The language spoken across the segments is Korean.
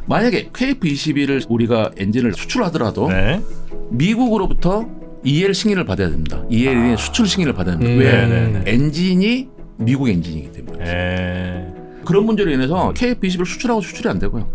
만약에 KF-21을 우리가 엔진을 수출하더라도 네. 미국으로부터 EL 승인을 받아야 됩니다. EL의 수출 승인을 받아야 됩니다. 왜? 네네네. 엔진이 미국 엔진이기 때문에. 그런 문제로 인해서 KF-21을 수출하고 수출이 안 되고요.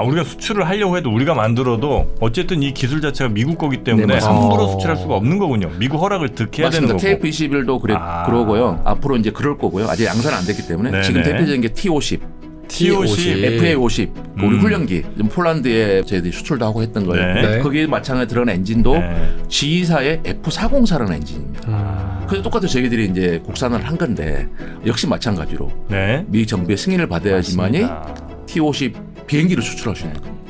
우리가 수출을 하려고 해도 우리가 만들어도 어쨌든 이 기술 자체가 미국 거기 때문에 네, 함부로 수출할 수가 없는 거군요. 미국 허락을 득해야 되는 거고. KF-21도 그러고요. 앞으로 이제 그럴 거고요. 아직 양산은 안 됐기 때문에 네네. 지금 대표적인 게 T-50, T-50, FA-50, 우리 훈련기, 폴란드에 저희들이 수출도 하고 했던 거예요. 네. 거기에 마찬가지로 들어간 엔진도 네. G2사의 F404라는 엔진입니다. 그래서 똑같이 저희들이 이제 국산을 한 건데 역시 마찬가지로 네. 미 정부의 승인을 받아야지만이 맞습니다. T-50 비행기를 수출할 수 있는 겁니다.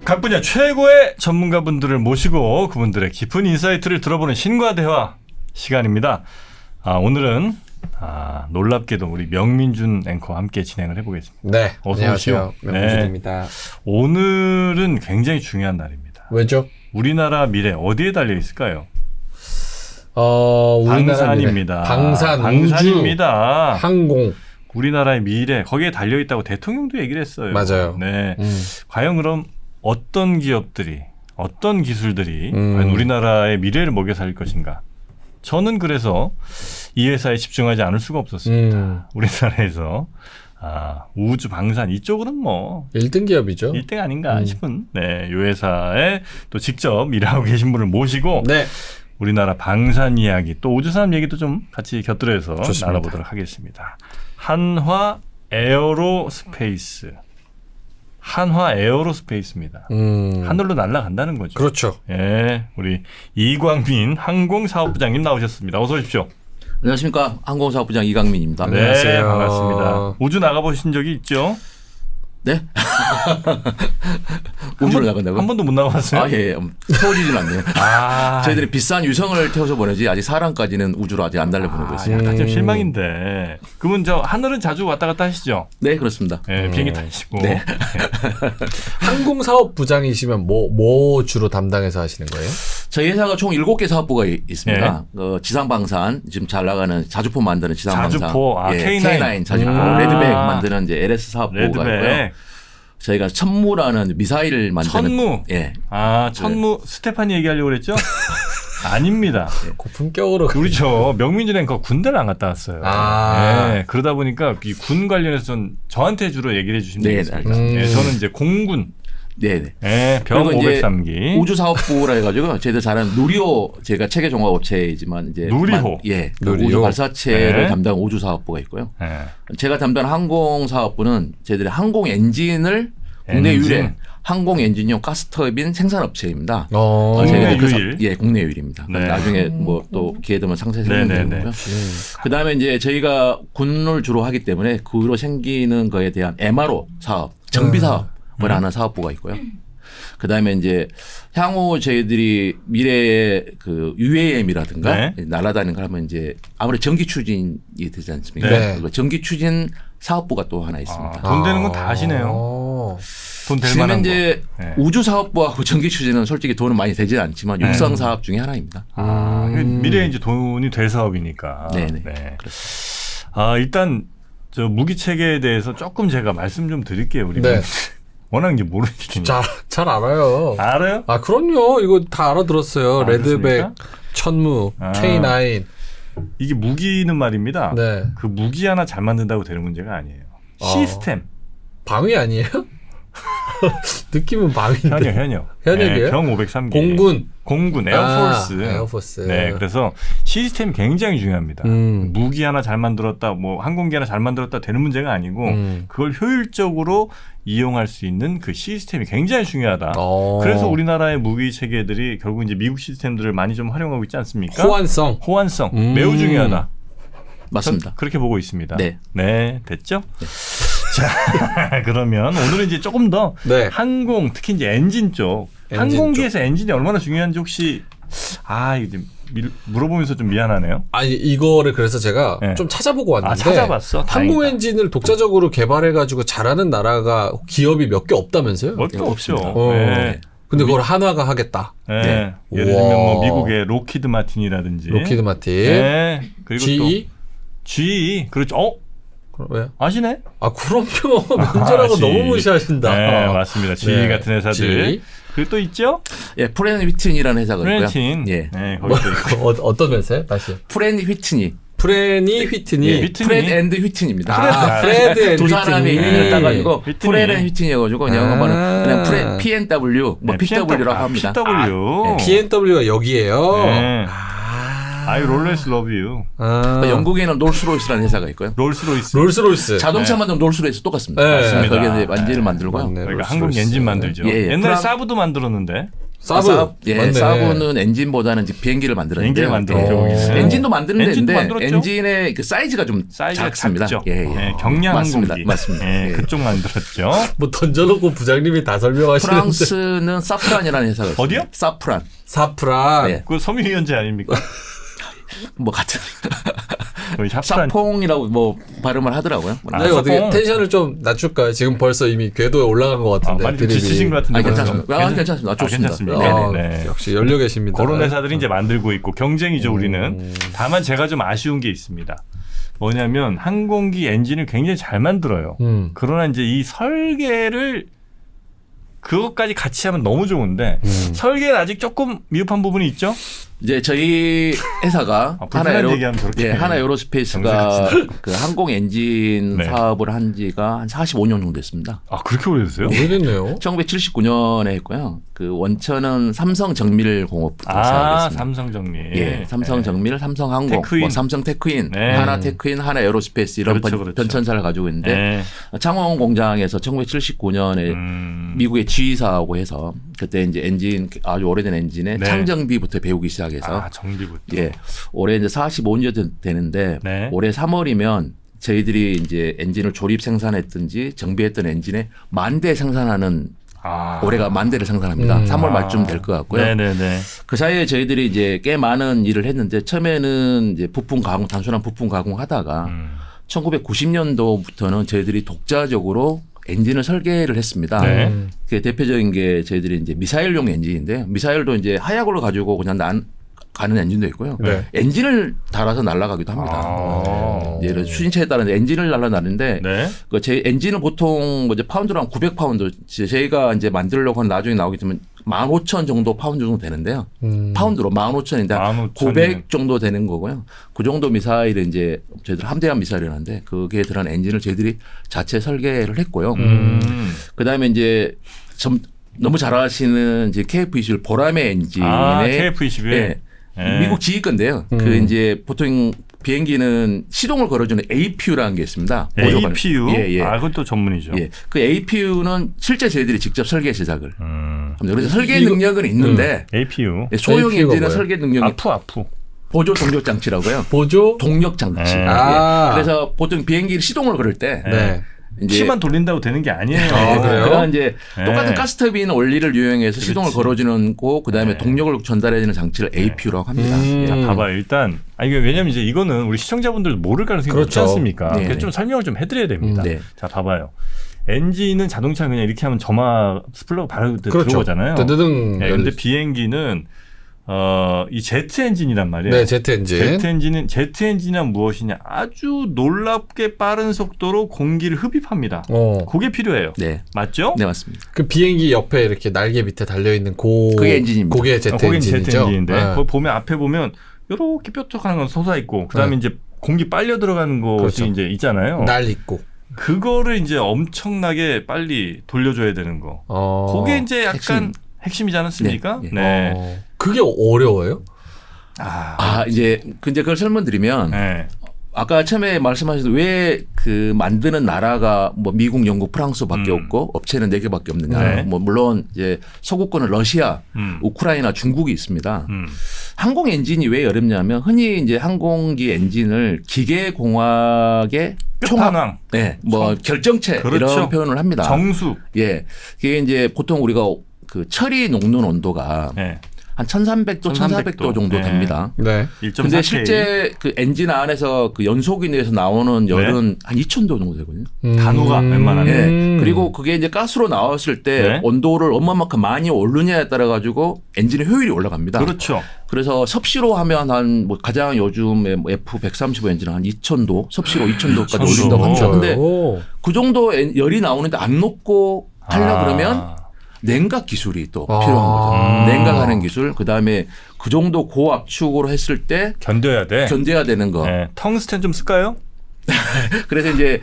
각 분야 최고의 전문가분들을 모시고 그분들의 깊은 인사이트를 들어보는 신과 대화 시간입니다. 오늘은 놀랍게도 우리 명민준 앵커와 함께 진행을 해보겠습니다. 네, 어서 안녕하세요. 오시오. 명준입니다. 오늘은 굉장히 중요한 날입니다. 왜죠? 우리나라 미래 어디에 달려 있을까요? 우리나라 방산입니다. 방산, 방산입니다. 우주, 항공. 우리나라의 미래 거기에 달려 있다고 대통령도 얘기를 했어요. 맞아요. 네. 과연 그럼 어떤 기업들이 어떤 기술들이 과연 우리나라의 미래를 먹여 살릴 것인가? 저는 그래서 이 회사에 집중하지 않을 수가 없었습니다. 우리나라에서 우주 방산 이쪽은 뭐 1등 기업이죠. 1등 아닌가 싶은 이 회사에 또 직접 일하고 계신 분을 모시고 네. 우리나라 방산 이야기 또 우주산 얘기도 좀 같이 곁들여서 좋습니다. 나눠보도록 하겠습니다. 한화 에어로스페이스. 한화 에어로스페이스입니다. 하늘로 날아간다는 거죠. 그렇죠. 예, 우리 이광민 항공사업부장님 나오셨습니다. 어서 오십시오. 안녕하십니까. 항공사업부장 이강민입니다. 네, 안녕하세요. 반갑습니다. 우주 나가보신 적이 있죠? 네? 우주를 나간다고요? 한 번도 못 나가봤어요? 예. 태워지진 않네요. 저희들이 비싼 유성을 태워서 보내지 아직 사람까지는 우주로 아직 안 달려보내고 있습니다. 약간 좀 실망인데. 그러면 하늘은 자주 왔다 갔다 하시죠? 네, 그렇습니다. 네, 비행기 타시고. 네. 항공사업부장이시면 뭐 주로 담당해서 하시는 거예요? 저희 회사가 총 7개 사업부가 있습니다. 네. 지상방산, 지금 잘 나가는 자주포 만드는 지상방산. 자주포, K9. K9 자주포, 레드백 만드는 이제 LS 사업부가 있고요. 레드백. 저희가 천무라는 미사일을 만드는. 천무? 예. 천무 스테파니 얘기하려고 그랬죠? 아닙니다. 고품격으로. 우리 명민준 앵커 군대를 안 갔다 왔어요. 네, 그러다 보니까 이 군 관련해서 저한테 주로 얘기를 해주시면 되겠습니다. 저는 이제 공군. 네네. 네, 병 503기. 우주사업부라 해가지고 저희들 잘하는 누리호 제가 체계 종합업체이지만 이제 누리호. 누리호. 우주 발사체를 담당 우주사업부가 있고요. 네. 제가 담당한 항공사업부는 저희들이 항공 엔진을 국내 유일 항공 엔진용 가스터빈 생산업체입니다. 국내 유일. 국내 유일입니다. 네. 나중에 뭐 또 기회 되면 상세히 설명드리고요. 그다음에 이제 저희가 군을 주로 하기 때문에 그로 생기는 거에 대한 MRO 사업, 정비 사업. 하는 사업부가 있고요. 그 다음에 이제 향후 저희들이 미래의 그 UAM이라든가 날아다니는 걸 하면 이제 아무래도 전기 추진이 되지 않습니까? 네. 전기 추진 사업부가 또 하나 있습니다. 돈 되는 건 다 하시네요. 돈 될 지금 만한 이제 우주 사업부하고 전기 추진은 솔직히 돈은 많이 되지 않지만 육성 사업 중에 하나입니다. 미래에 이제 돈이 될 사업이니까. 네네. 네. 일단 무기 체계에 대해서 조금 제가 말씀 좀 드릴게요. 우리 워낙 이제 모르시죠. 잘 알아요. 알아요? 그럼요. 이거 다 알아들었어요. 레드백, 그렇습니까? 천무, K9. 이게 무기는 말입니다. 네. 그 무기 하나 잘 만든다고 되는 문제가 아니에요. 시스템. 방위 아니에요? 느낌은 방위인데. 현역이에요? 병 503기. 공군, 에어포스. 에어포스. 네, 그래서 시스템이 굉장히 중요합니다. 무기 하나 잘 만들었다, 뭐 항공기 하나 잘 만들었다 되는 문제가 아니고 그걸 효율적으로 이용할 수 있는 그 시스템이 굉장히 중요하다. 그래서 우리나라의 무기 체계들이 결국 이제 미국 시스템들을 많이 좀 활용하고 있지 않습니까? 호환성 매우 중요하다. 맞습니다. 그렇게 보고 있습니다. 네, 됐죠? 네. 자, 그러면 오늘은 이제 조금 더 항공, 특히 이제 엔진 쪽, 항공기에서 엔진이 얼마나 중요한지 혹시 이거 물어보면서 좀 미안하네요. 이거를 그래서 제가 좀 찾아보고 왔는데 찾아봤어? 항공 엔진을 독자적으로 개발해가지고 잘하는 나라가 기업이 몇 개 없다면서요? 몇 개 없죠. 근데 그걸 한화가 하겠다. 예를 들면 뭐 미국의 로키드 마틴이라든지 그리고 GE, 그렇죠. 왜요? 아시네? 아 그럼요. 면제라고 지. 너무 무시하신다. 네, 맞습니다. GE 네. 같은 회사들. GE. 그리고 또 있죠? 예, 프렌 휘트니라는 회사가 있고요. 프렌친. 예, 네, 거기도 있고. 어떤 회사요? 다시. 프렌 휘트니. 프레니 휘트니. 예, 휘트니. 프렌 앤드 휘트니입니다. 아, 프레드 앤 두 사람이 휘트니. 이름을 따가지고 휘트니. 프렌 앤 휘트니여가지고 영어로는 그냥 프렌 PNW, 뭐 PW라고 합니다. PW. PNW가 여기에요. 네. 아. I always love you. 아. 영국에는 롤스로이스라는 회사가 있고요. 롤스로이스. 롤스로이스. 자동차 만드는 롤스로이스 똑같습니다. 네. 맞습니다. 거기에 이제 만지를 만들고요. 맞네, 그러니까 롤스로이스. 한국 엔진 만들죠. 예, 예. 옛날에 프랑- 사브도 만들었는데. 사브. 예, 맞네. 사브는 엔진보다는 이제 비행기를 만들었는데 비행기를 만들었죠, 거기는. 엔진도 만드는 엔진도 데인데 만들었죠. 엔진의 그 사이즈가 좀 사이즈가 작습니다. 작죠. 예, 예. 네, 경량 맞습니다. 항공기. 맞습니다. 예, 예. 그쪽 만들었죠. 뭐 던져놓고 부장님이 다 설명하시는데. 프랑스는 사프란이라는 회사가 있습니다. 어디요? 사프란. 사프란. 예. 그 섬유유연제 아닙니까? 뭐 같은 거의 샤프란. 사퐁이라고 뭐 발음을 하더라고요. 아, 네, 어떻게 사폰. 텐션을 좀 낮출까요? 지금 벌써 이미 궤도에 올라간 것 같은데. 많이 좀 드립이. 지치신 것 같은데. 괜찮습니다. 괜찮습니다. 좋습니다. 괜찮습니다. 아, 네네. 역시 열려 계십니다. 그런 회사들이 이제 만들고 있고 경쟁이죠 우리는. 다만 제가 좀 아쉬운 게 있습니다. 뭐냐면 항공기 엔진을 굉장히 잘 만들어요. 그러나 이제 이 설계를 그것까지 같이 하면 너무 좋은데 설계는 아직 조금 미흡한 부분이 있죠. 이제 저희 회사가 불편한 얘기하면 저렇게 하나 에어로스페이스가 그 항공 엔진 네. 사업을 한 지가 한 45년 정도 됐습니다. 아 그렇게 오래됐어요? 오래됐네요. 1979년에 했고요. 그 원천은 삼성 정밀공업부터 아 시작했습니다. 삼성정밀. 예, 삼성 정밀, 삼성항공, 테크윈. 뭐 삼성 테크윈, 네. 하나 테크윈, 하나 에어로스페이스 이런 그렇죠. 변천사를 가지고 있는데 네. 창원 공장에서 1979년에 미국의 G사하고 해서 그때 이제 엔진 아주 오래된 엔진의 네. 창정비부터 배우기 시작해서 아 정비부터. 예, 올해 이제 45년 되는데 네. 올해 3월이면 저희들이 이제 엔진을 조립 생산했든지 정비했던 엔진의 10,000대 생산하는 올해가 10,000대를 생산합니다. 3월 말쯤 될 것 같고요. 네네네. 그 사이에 저희들이 이제 꽤 많은 일을 했는데 처음에는 이제 부품 가공, 단순한 부품 가공하다가 1990년도부터는 저희들이 독자적으로 엔진을 설계를 했습니다. 네. 그 대표적인 게 저희들이 이제 미사일용 엔진인데요. 미사일도 이제 하약을 가지고 그냥 가는 엔진도 있고요. 네. 엔진을 달아서 날아가기도 합니다. 예를 들어 수신체에 따라 엔진을 날아나는데 네. 그 제 엔진은 보통 이제 파운드로 한 900파운드 저희가 이제 만들려고 하는 나중에 나오게 되면 15,000 정도 파운드 정도 되는데요. 파운드로 15,000인데 15,000 900 정도 되는 거고요. 그 정도 미사일을 이제 저희들 함대한 미사일이라는데 그게 들어간 엔진을 저희들이 자체 설계를 했고요. 그다음에 이제 너무 잘 아시는 이제 KF-21 보라매 엔진의 KF-21. 예, 네. 미국 GE 건데요. 그 이제 보통 비행기는 시동을 걸어주는 APU라는 게 있습니다. APU. 예, 예. 아, 그건 또 전문이죠. 예. 그 APU는 실제 저희들이 직접 설계 제작을. 그래서 설계 능력은 있는데 APU. 예, 소형 APU 가 엔진의 뭐예요? 설계 능력이 아프. 보조 동력 장치라고요. 보조. 동력 장치. 네. 예. 아. 그래서 보통 비행기 시동을 걸을 때 네. 이제 키만 돌린다고 되는 게 아니에요. 그래요? 그런 이제 네. 똑같은 가스터빈 원리를 이용해서 시동을 걸어주는 거, 그다음에 동력을 전달해주는 장치를 APU라고 합니다. 예. 자, 봐봐요. 일단, 이게 왜냐면 이제 이거는 우리 시청자분들도 모를 가능성이 높지 그렇죠. 않습니까? 네. 그래서 좀 설명을 좀 해드려야 됩니다. 네. 자, 봐봐요. 엔진은 자동차 그냥 이렇게 하면 점화 스플러그 바로 그렇죠. 들어오잖아요. 뜨드등. 네, 근데 비행기는 이 제트 엔진이란 말이에요. 네, 제트 엔진. 제트 엔진은 무엇이냐? 아주 놀랍게 빠른 속도로 공기를 흡입합니다. 그게 필요해요. 네. 맞죠? 네, 맞습니다. 그 비행기 옆에 이렇게 날개 밑에 달려 있는 그게 엔진입니다. 그게 제트 거긴 엔진이죠. 제트 엔진인데 네. 그거 보면 앞에 보면 이렇게 뾰족한 건 솟아 있고 그다음에 네. 이제 공기 빨려 들어가는 것이 그렇죠. 이제 있잖아요. 날 있고. 그거를 이제 엄청나게 빨리 돌려줘야 되는 거. 그게 이제 약간 핵심이지 않았습니까? 네. 네. 그게 어려워요? 이제 그걸 설명드리면 네. 아까 처음에 말씀하신 왜 그 만드는 나라가 뭐 미국, 영국, 프랑스밖에 없고 업체는 4개밖에 없느냐. 네. 뭐 물론 이제 서구권은 러시아, 우크라이나, 중국이 있습니다. 항공 엔진이 왜 어렵냐면 흔히 이제 항공기 엔진을 기계공학의 끝판왕. 네, 뭐 결정체 그렇죠. 이런 표현을 합니다. 정수. 예, 그게 이제 보통 우리가 그 철이 녹는 온도가 네. 한 1300도, 1400도 정도 네. 됩니다. 네. 근데 실제 그 엔진 안에서 그 연소기 내에서 나오는 열은 한 2000도 정도 되거든요. 단호가 웬만하면. 네. 그리고 그게 이제 가스로 나왔을 때 네. 온도를 얼마만큼 많이 오르냐에 따라 가지고 엔진의 효율이 올라갑니다. 그렇죠. 그래서 섭씨로 하면 한 뭐 가장 요즘에 뭐 F135 엔진은 한 2000도, 섭씨로 2000도까지 2000도. 올린다고 합니다. 근데 오. 그 정도 열이 나오는데 안 녹고 하려 그러면 냉각 기술이 또 필요한 거죠. 냉각하는 기술. 그다음에 그 정도 고압축으로 했을 때 견뎌야 돼. 견뎌야 되는 거. 네. 텅스텐 좀 쓸까요? 그래서 이제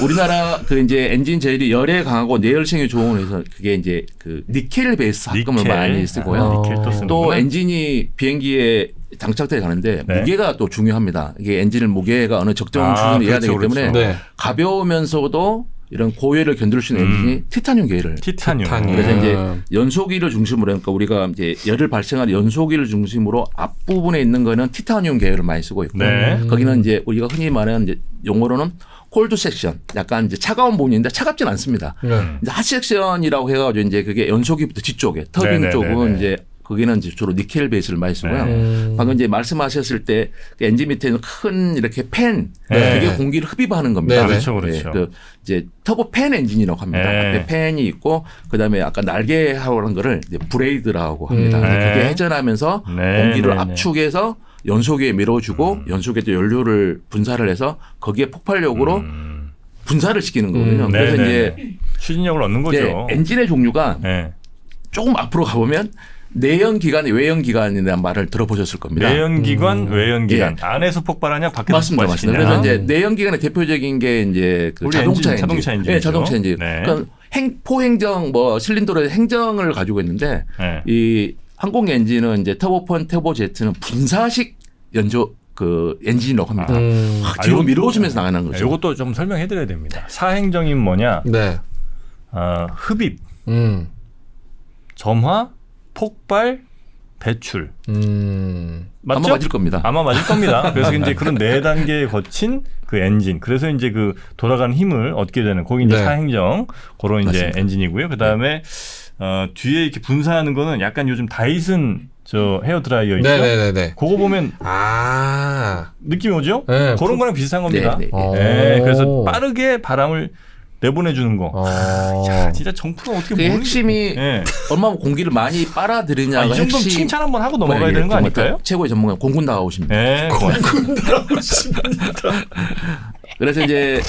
우리나라 그 이제 엔진 제일이 열에 강하고 내열성이 좋은 해서 그게 이제 그 니켈 베이스 합금을 니켈. 많이 쓰고요. 니켈 또 쓰는구나. 또 엔진이 비행기에 장착돼 가는데 네. 무게가 또 중요합니다. 이게 엔진을 무게가 어느 적정 수준을 이해야 그렇죠, 되기 때문에 네. 가벼우면서도 이런 고열을 견딜 수 있는 엔진이 티타늄 계열. 티타늄. 그래서 이제 연소기를 중심으로 그러니까 우리가 이제 열을 발생하는 연소기를 중심으로 앞부분에 있는 거는 티타늄 계열을 많이 쓰고 있고 네. 거기는 이제 우리가 흔히 말하는 이제 용어로는 콜드 섹션, 약간 이제 차가운 부분인데 차갑진 않습니다. 네. 이제 핫 섹션이라고 해가지고 이제 그게 연소기부터 뒤쪽에 터빈 네네네네. 쪽은 이제 거기는 이제 주로 니켈 베이스를 많이 쓰고요. 방금 이제 말씀하셨을 때그 엔진 밑에는 큰 이렇게 팬, 네. 그게 공기를 흡입하는 겁니다. 네네. 그렇죠, 그렇죠. 네, 그 이제 터보 팬 엔진이라고 합니다. 네. 앞에 팬이 있고 그다음에 아까 날개하고 한 거를 이제 브레이드라고 합니다. 네. 그게 회전하면서 네, 공기를 네, 네. 압축해서 연소기에 밀어주고 연소기에 또 연료를 분사를 해서 거기에 폭발력으로 분사를 시키는 거거든요. 그래서 네네네. 이제 추진력을 얻는 거죠. 이제 엔진의 종류가 네. 조금 앞으로 가보면 내연기관, 외연기관에 대한 말을 들어보셨을 겁니다. 내연기관, 외연기관. 안에서 폭발하냐, 밖에서 맞습니다, 폭발시키냐. 맞습니다. 그래서 이제 내연기관의 대표적인 게 이제 그 우리 자동차 엔진, 엔진, 자동차 엔진이죠. 네, 자동차 엔진. 네. 그러니까 포행정, 뭐 실린더의 행정을 가지고 있는데 네. 이 항공 엔진은 이제 터보펀, 터보제트는 분사식 연조 그 엔진이라고 합니다. 확 뒤로 밀어주면서 나가는 거죠. 이것도 좀 설명해 드려야 됩니다. 사행정인 뭐냐? 네. 흡입, 음. 점화, 폭발, 배출. 맞죠? 아마 맞을 겁니다. 아마 맞을 겁니다. 그래서 이제 그런 네 단계에 거친 그 엔진. 그래서 이제 그 돌아가는 힘을 얻게 되는 거기 이제 네. 사행정 그런 이제 맞습니다. 엔진이고요. 그다음에 뒤에 이렇게 분사하는 거는 약간 요즘 다이슨 저 헤어 드라이어 있죠. 네네네네. 그거 보면 아. 느낌이 오죠? 네. 그런 거랑 비슷한 겁니다. 네, 네. 네, 그래서 오. 빠르게 바람을 내보내주는 거. 야, 진짜 정프가 어떻게 그 모르는 핵심이 네. 얼마나 공기를 많이 빨아들이냐가 이 정도면 핵심. 칭찬 한번 하고 넘어가야 뭐, 되는 거 정말 아닐까요? 최고의 전문가 공군 나오십니다. 네. 그래서 이제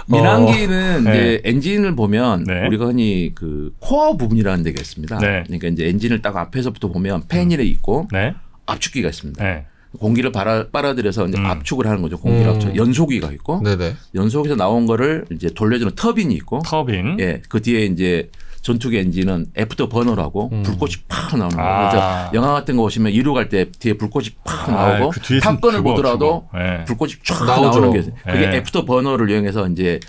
민항기는 네. 이제 엔진을 보면 네. 우리가 흔히 그 코어 부분이라는 데가 있습니다. 네. 그러니까 이제 엔진을 딱 앞에서부터 보면 팬이 있고 네. 압축기가 있습니다. 네. 공기를 빨아들여서 이제 압축을 하는 거죠. 공기를 압축. 연소기가 있고 네네. 연소기에서 나온 거를 이제 돌려주는 터빈이 있고 터빈. 예, 그 뒤에 이제 전투기 엔진은 애프터 버너라고 불꽃이 팍 나오는 거예요. 아. 그래서 영화 같은 거 보시면 이륙할 때 뒤에 불꽃이 팍 나오고 그 뒤에서 탑건을 죽어, 보더라도 죽어. 네. 불꽃이 쫙 나오죠. 나오는 게 그게 네. 애프터 버너를 이용해서 이제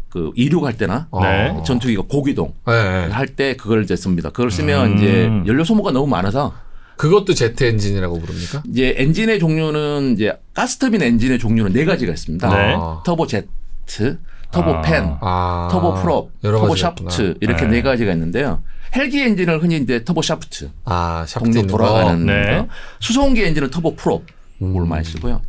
그 이륙할 때나 네. 전투기가 고기동 네. 할 때 그걸 이제 씁니다. 그걸 쓰면 이제 연료 소모가 너무 많아서 그것도 제트 엔진이라고 부릅니까? 이제 엔진의 종류는 이제 가스터빈 엔진의 종류는 네 가지가 있습니다. 네. 터보 제트, 터보 팬, 아. 터보 프롭, 여러 터보 가지가 샤프트 있구나. 이렇게 네. 네 가지가 있는데요. 헬기 엔진을 흔히 이제 터보 샤프트 아, 샤프트 동력 있는 돌아가는 거. 네. 거. 수송기 엔진은 터보 프롭을 많이 쓰고요.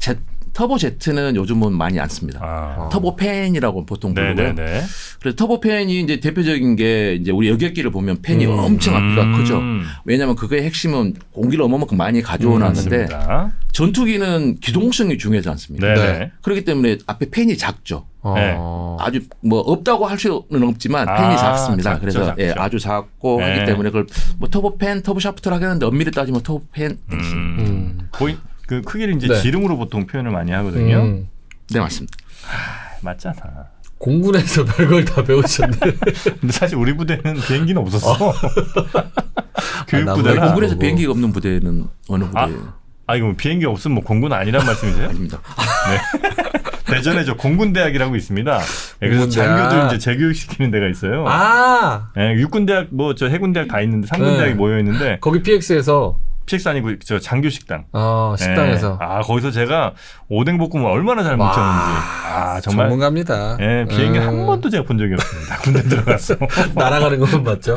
터보 제트는 요즘은 많이 안 씁니다. 아. 터보 팬이라고 보통 부르고요. 네네네. 그래서 터보 팬이 이제 대표적인 게 이제 우리 여객기를 보면 팬이 엄청 앞뒤가 크죠. 왜냐하면 그거의 핵심은 공기를 얼마만큼 많이 가져오는데 맞습니다. 전투기는 기동성이 중요하지 않습니까? 네네. 네. 그렇기 때문에 앞에 팬이 작죠. 네. 아주 뭐 없다고 할 수는 없지만 팬이 작습니다. 작죠, 그래서 작죠. 예, 아주 작고 네. 하기 때문에 그걸 뭐 터보 팬, 터보 샤프트를 하겠는데 엄밀히 따지면 터보 팬. 거의 그 크기를 이제 네. 지름으로 보통 표현을 많이 하거든요. 네 맞습니다. 맞잖아. 공군에서 별걸 다 배우셨네. 근데 사실 우리 부대는 비행기는 없었어. 교육부대라. 아, 공군에서 그러고. 비행기가 없는 부대는 어느 부대예요? 아 이거 비행기 없으면 뭐 공군 아니란 말씀이세요? 아닙니다. 대전에 저 공군대학이라고 있습니다. 네, 그래서 공군대학. 장교들 이제 재교육 시키는 데가 있어요. 아, 네, 육군대학 뭐 저 해군대학 다 있는데 상군대학이 네. 모여 있는데 거기 PX에서 PX 아니고 저 장교 식당. 식당에서. 네. 거기서 제가 오뎅볶음을 얼마나 잘 묻혔는지. 정말 전문가입니다. 네, 비행기 한 번도 제가 본 적이 없습니다. 군대 들어가서. 날아가는 것만 봤죠.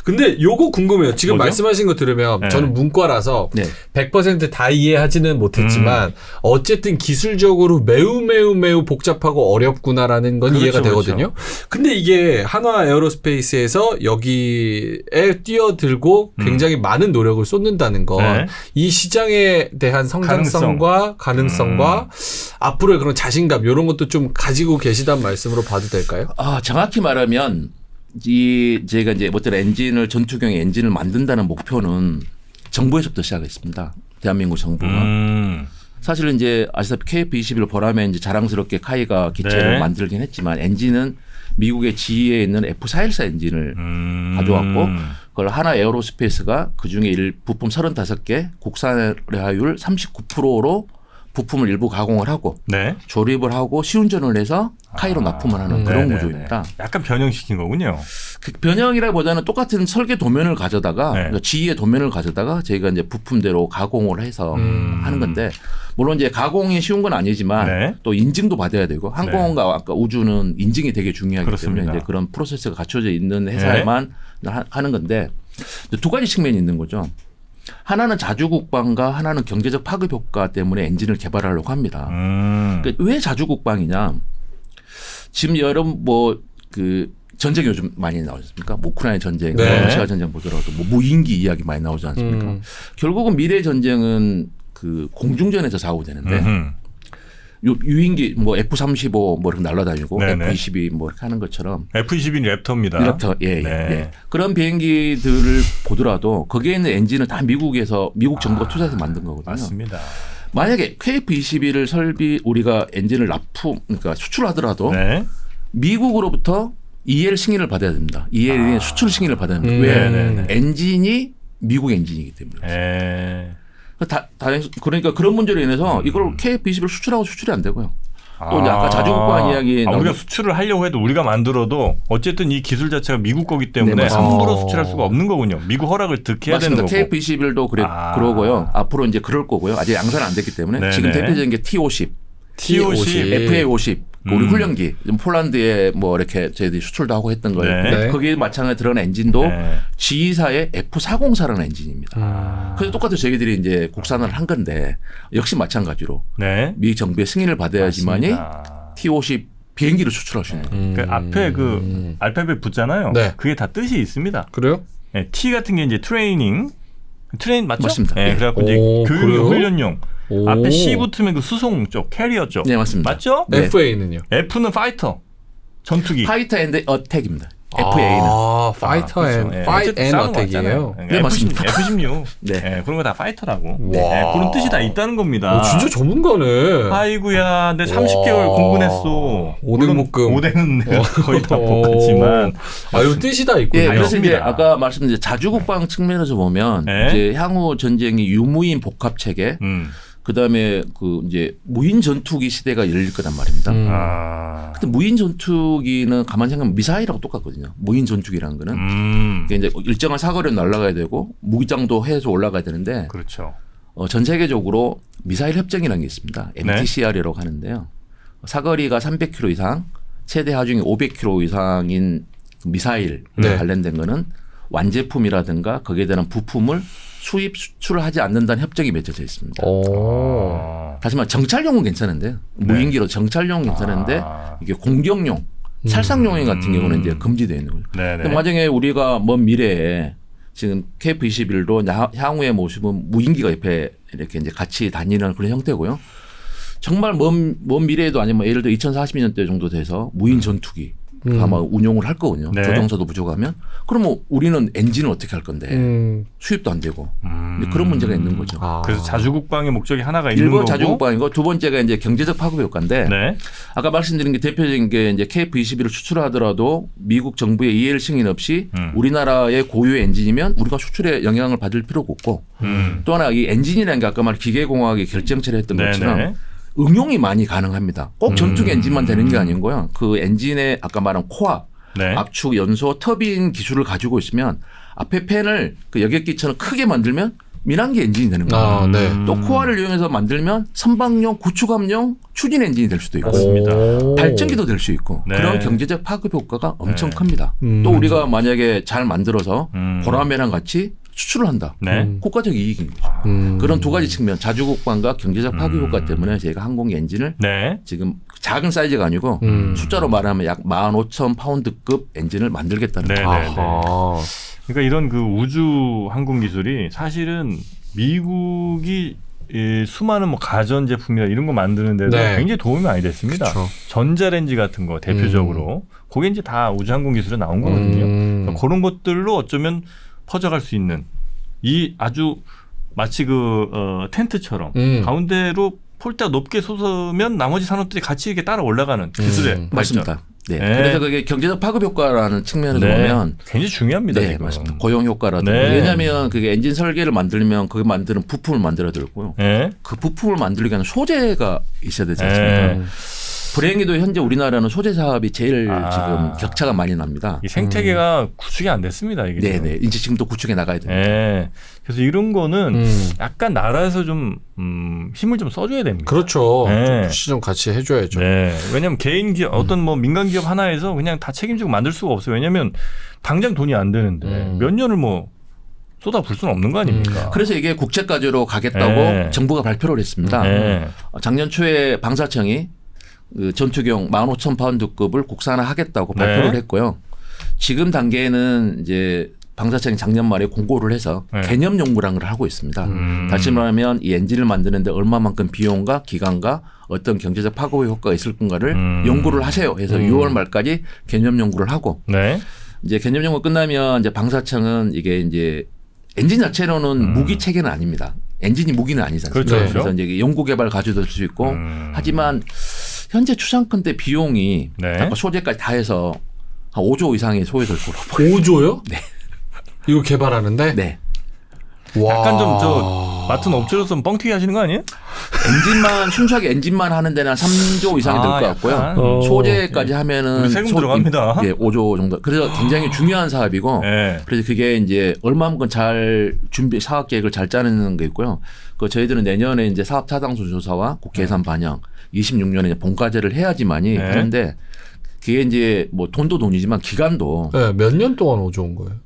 근데 요거 궁금해요. 지금 뭐죠? 말씀하신 거 들으면 네. 저는 문과라서 네. 100%다 이해하지는 못했지만 어쨌든 기술적으로 매우 복잡하고 어렵구나라는 건 그렇죠, 이해가 되거든요. 근데 이게 한화 에어로스페이스에서 여기에 뛰어들고 굉장히 많은 노력을 쏟는다는 건 이 시장에 대한 성장성과 가능성과 앞으로의 그런 자신감 이런 것도 좀 가지고 계시단 말씀으로 봐도 될까요? 정확히 말하면 제가 이제 어떤 엔진을 전투경의 엔진을 만든다는 목표는 정부에서부터 시작했습니다. 대한민국 정부가. 사실은 이제 아시다시피 KF-21 보람에 이제 자랑스럽게 카이가 기체를 만들긴 했지만 엔진은 미국의 지휘에 있는 F414 엔진을 가져왔고 그걸 하나 에어로스페이스가 그중에 부품 35개 국산화율 39%로 부품을 일부 가공을 하고 조립을 하고 시운전을 해서 카이로 납품을 하는 그런 구조입니다. 약간 변형시킨 거군요. 그 변형이라기보다는 똑같은 설계 도면을 가져다가 그러니까 지휘의 도면을 가져다가 저희가 이제 부품대로 가공을 해서 하는 건데 물론 이제 가공이 쉬운 건 아니지만 또 인증도 받아야 되고 항공과 아까 우주는 인증이 되게 중요하기 그렇습니다. 때문에 이제 그런 프로세스가 갖춰져 있는 회사에만 하는 건데 두 가지 측면이 있는 거죠. 하나는 자주국방과 하나는 경제적 파급 효과 때문에 엔진을 개발하려고 합니다. 그러니까 왜 자주국방이냐? 지금 여러분 그 전쟁 요즘 많이 나오지 않습니까? 우크라이나 전쟁, 러시아 전쟁 보더라도 무인기 이야기 많이 나오지 않습니까? 결국은 미래 전쟁은 그 공중전에서 사고되는데 유인기 F-35 이렇게 날아다니고 F-22 이렇게 하는 것처럼 F-22는 랩터입니다. 랩터 예. 그런 비행기들을 보더라도 거기에 있는 엔진은 다 미국 정부가 투자해서 만든 거거든요. 맞습니다. 만약에 KF-21을 우리가 엔진을 그러니까 수출하더라도 미국으로부터 EL 승인을 받아야 됩니다. EL의 수출 승인을 받아야 됩니다. 왜? 엔진이 미국 엔진이기 때문에. 그러니까 그런 문제로 인해서 이걸 KF-21을 수출하고 수출이 안 되고요. 또 이제 아까 자주국방 이야기 우리가 수출을 하려고 해도 우리가 만들어도 어쨌든 이 기술 자체가 미국 거기 때문에 함부로 수출할 수가 없는 거군요. 미국 허락을 득해야 되는 거고. KF-21도 그러고요. 앞으로 이제 그럴 거고요. 아직 양산은 안 됐기 때문에 지금 대표적인 게 T-50, FA-50 우리 훈련기 폴란드에 이렇게 저희들이 수출도 하고 했던 거예요. 거기에 마찬가지로 들어간 엔진도 G사의 F404라는 엔진입니다. 그래서 똑같이 저희들이 이제 국산을 한 건데 역시 마찬가지로 미 정부의 승인을 받아야지만이 T-50 비행기를 수출할 수 있는 거예요. 그 앞에 그 알파벳 붙잖아요. 그게 다 뜻이 있습니다. 그래요? T 같은 게 이제 트레인 맞죠? 맞습니다. 그래갖고 이제 교육 훈련용. 앞에 C 붙으면 그 수송 쪽 캐리어 쪽. 네, 맞습니다. 맞죠? FA는요? F는 파이터 전투기. 파이터 앤드 어택입니다. FA는. 파이터 앤 어택이에요. 네, 맞습니다. F-16. 그런 거 다 파이터라고. 그런 뜻이 다 있다는 겁니다. 진짜 전문가네. 아이고야, 내 30개월 공부했어. 오뎅볶음. 오뎅은 내가 거의 다 볶았지만. 이 뜻이 다 있군요. 그래서 이제 아까 말씀드린 자주국방 측면에서 보면 이제 향후 전쟁이 유무인 복합 체계. 그다음에 이제 무인 전투기 시대가 열릴 거란 말입니다. 근데 무인 전투기는 가만히 생각하면 미사일하고 똑같거든요. 무인 전투기라는 거는 이제 일정한 사거리를 날아가야 되고 무기장도 해서 올라가야 되는데 그렇죠. 전 세계적으로 미사일 협정이라는 게 있습니다. MTCR이라고 하는데요. 사거리가 300km 이상, 최대 하중이 500km 이상인 미사일 관련된 거는 완제품이라든가 거기에 대한 부품을 수입 수출을 하지 않는다는 협정이 맺혀져 있습니다. 다시 말해 정찰용은 괜찮은데 무인기로 정찰용은 괜찮은데 이게 공격용, 살상용 같은 경우는 이제 금지되어 있는 거죠. 근데 만약에 우리가 먼 미래에 지금 KF-21도 향후에 모습은 무인기가 옆에 이렇게 이제 같이 다니는 그런 형태고요. 정말 먼 미래에도 아니면 예를 들어 2040년대 정도 돼서 무인 전투기 아마 운용을 할 거거든요. 조종사도 부족하면. 그러면 우리는 엔진을 어떻게 할 건데 수입도 안 되고 그런 문제가 있는 거죠. 그래서 자주국방의 목적이 하나가 있는 일본 거고. 자주국방이고 두 번째가 이제 경제적 파급 효과인데 아까 말씀드린 게 대표적인 게 이제 KF-21을 수출하더라도 미국 정부의 EL 승인 없이 우리나라의 고유의 엔진이면 우리가 수출에 영향을 받을 필요가 없고 또 하나 이 엔진이라는 게 아까 말한 기계공학의 결정체를 했던 것처럼 응용이 많이 가능합니다. 꼭 전투기 엔진만 되는 게 아니고요. 그 엔진의 아까 말한 코어, 압축, 연소, 터빈 기술을 가지고 있으면 앞에 팬을 그 여객기처럼 크게 만들면 민항기 엔진이 되는 거예요. 네. 또 코어를 이용해서 만들면 선박용, 구축함용 추진 엔진이 될 수도 있고 맞습니다. 발전기도 될 수 있고 네. 그런 경제적 파급 효과가 엄청 큽니다. 또 그렇죠. 우리가 만약에 잘 만들어서 보라매랑 같이 수출을 한다. 네. 국가적 이익인 거죠. 그런 두 가지 측면 자주국방과 경제적 파급 효과 때문에 저희가 항공기 엔진을 네. 지금 작은 사이즈가 아니고 숫자로 말하면 약 15,000파운드급 엔진을 만들겠다는 네, 거죠. 네, 네. 그러니까 이런 그 우주 항공 기술이 사실은 미국이 수많은 뭐 가전 제품이나 이런 거 만드는데도 네. 굉장히 도움이 많이 됐습니다. 그쵸. 전자레인지 같은 거 대표적으로 그게 이제 다 우주 항공 기술에 나온 거거든요. 그러니까 그런 것들로 어쩌면 퍼져갈 수 있는 이 아주 마치 그 텐트처럼 가운데로 폴대가 높게 솟으면 나머지 산업들이 같이 이렇게 따라 올라가는 기술의 발전. 맞습니다. 네. 네. 그래서 그게 경제적 파급 효과라는 측면에서 네. 보면 굉장히 중요합니다. 네, 지금. 맞습니다. 고용 효과라든가 네. 왜냐하면 그게 엔진 설계를 만들면 그게 만드는 부품을 만들어야 되고요. 네. 그 부품을 만들기 위한 소재가 있어야 되지 않습니까? 네. 불행히도 현재 우리나라는 소재 사업이 제일 아. 지금 격차가 많이 납니다. 이 생태계가 구축이 안 됐습니다. 이게. 지금. 네네. 이제 지금도 구축해 나가야 됩니다. 네. 그래서 이런 거는 약간 나라에서 좀 힘을 좀 써줘야 됩니다. 그렇죠. 네. 좀 푸시 좀 같이 해줘야죠. 네. 왜냐하면 개인 기업, 어떤 뭐 민간 기업 하나에서 그냥 다 책임지고 만들 수가 없어요. 왜냐하면 당장 돈이 안 되는데 몇 년을 뭐 쏟아부을 수는 없는 거 아닙니까? 그래서 이게 국제과제로 가겠다고 네. 정부가 발표를 했습니다. 네. 작년 초에 방사청이 그 전투기용 15,000파운드급을 국산화하겠다고 발표를 네. 했고요. 지금 단계에는 이제 방사청이 작년 말에 공고를 해서 네. 개념 연구를 하고 있습니다. 다시 말하면 이 엔진을 만드는데 얼마만큼 비용과 기간과 어떤 경제적 파급 효과가 있을 건가를 연구를 하세요. 해서 6월 말까지 개념 연구를 하고 네. 이제 개념 연구 끝나면 이제 방사청은 이게 이제 엔진 자체로는 무기 체계는 아닙니다. 엔진이 무기는 아니잖아요. 그렇죠, 그렇죠. 그래서 이제 연구 개발 가져될 수 있고 하지만 현재 추산컨대 비용이 네. 아까 소재까지 다 해서 한 5조 이상이 소요될 거라고 보여요. 5조요? 네. 이거 개발하는데? 네. 와. 약간 좀 저 맡은 업체로서 뻥튀기 하시는 거 아니에요? 엔진만 순수하게 엔진만 하는 데는 한 3조 이상이 될 것 같고요. 약간. 소재까지 하면은 우리 세금 들어갑니다. 예, 5조 정도. 그래서 굉장히 중요한 사업이고 네. 그래서 그게 이제 얼마만큼 잘 준비 사업 계획을 잘 짜내는 게 있고요. 그 저희들은 내년에 이제 사업 타당성 조사와 국회 예산 반영 26년에 이제 본과제를 해야지만이 네. 하는데 그게 이제 뭐 돈도 돈이지만 기간도 네, 몇 년 동안 5조인 거예요?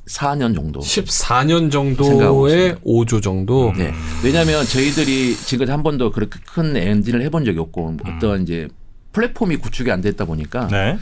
14년 정도. 14년 생각하고 정도에 있습니다. 5조 정도. 네. 왜냐하면 저희들이 지금 한 번도 그렇게 큰 엔진을 해본 적이 없고 어떤 이제 플랫폼이 구축이 안 됐다 보니까 네.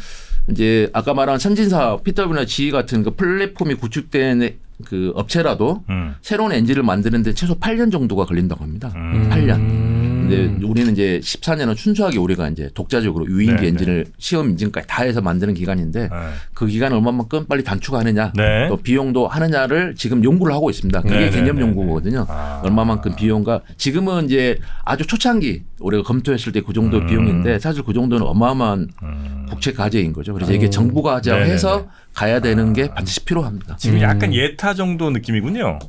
이제 아까 말한 선진사 PW나 GE 같은 그 플랫폼이 구축된 그 업체라도 새로운 엔진을 만드는데 최소 8년 정도가 걸린다고 합니다. 8년. 근데 우리는 이제 14년은 순수하게 우리가 이제 독자적으로 유인기 네, 엔진을 시험 인증까지 다 해서 만드는 기간인데 그 기간을 얼마만큼 빨리 단축하느냐 네. 또 비용도 하느냐를 지금 연구를 하고 있습니다. 그게 네, 개념 네, 연구거든요. 얼마만큼 비용과 지금은 이제 아주 초창기 우리가 검토했을 때 그 정도 비용인데 사실 그 정도는 어마어마한 국채 과제인 거죠. 그래서 이게 정부가 하자고 네, 네, 해서 네. 가야 되는 게 반드시 필요합니다. 지금 약간 예타 정도 느낌이군요.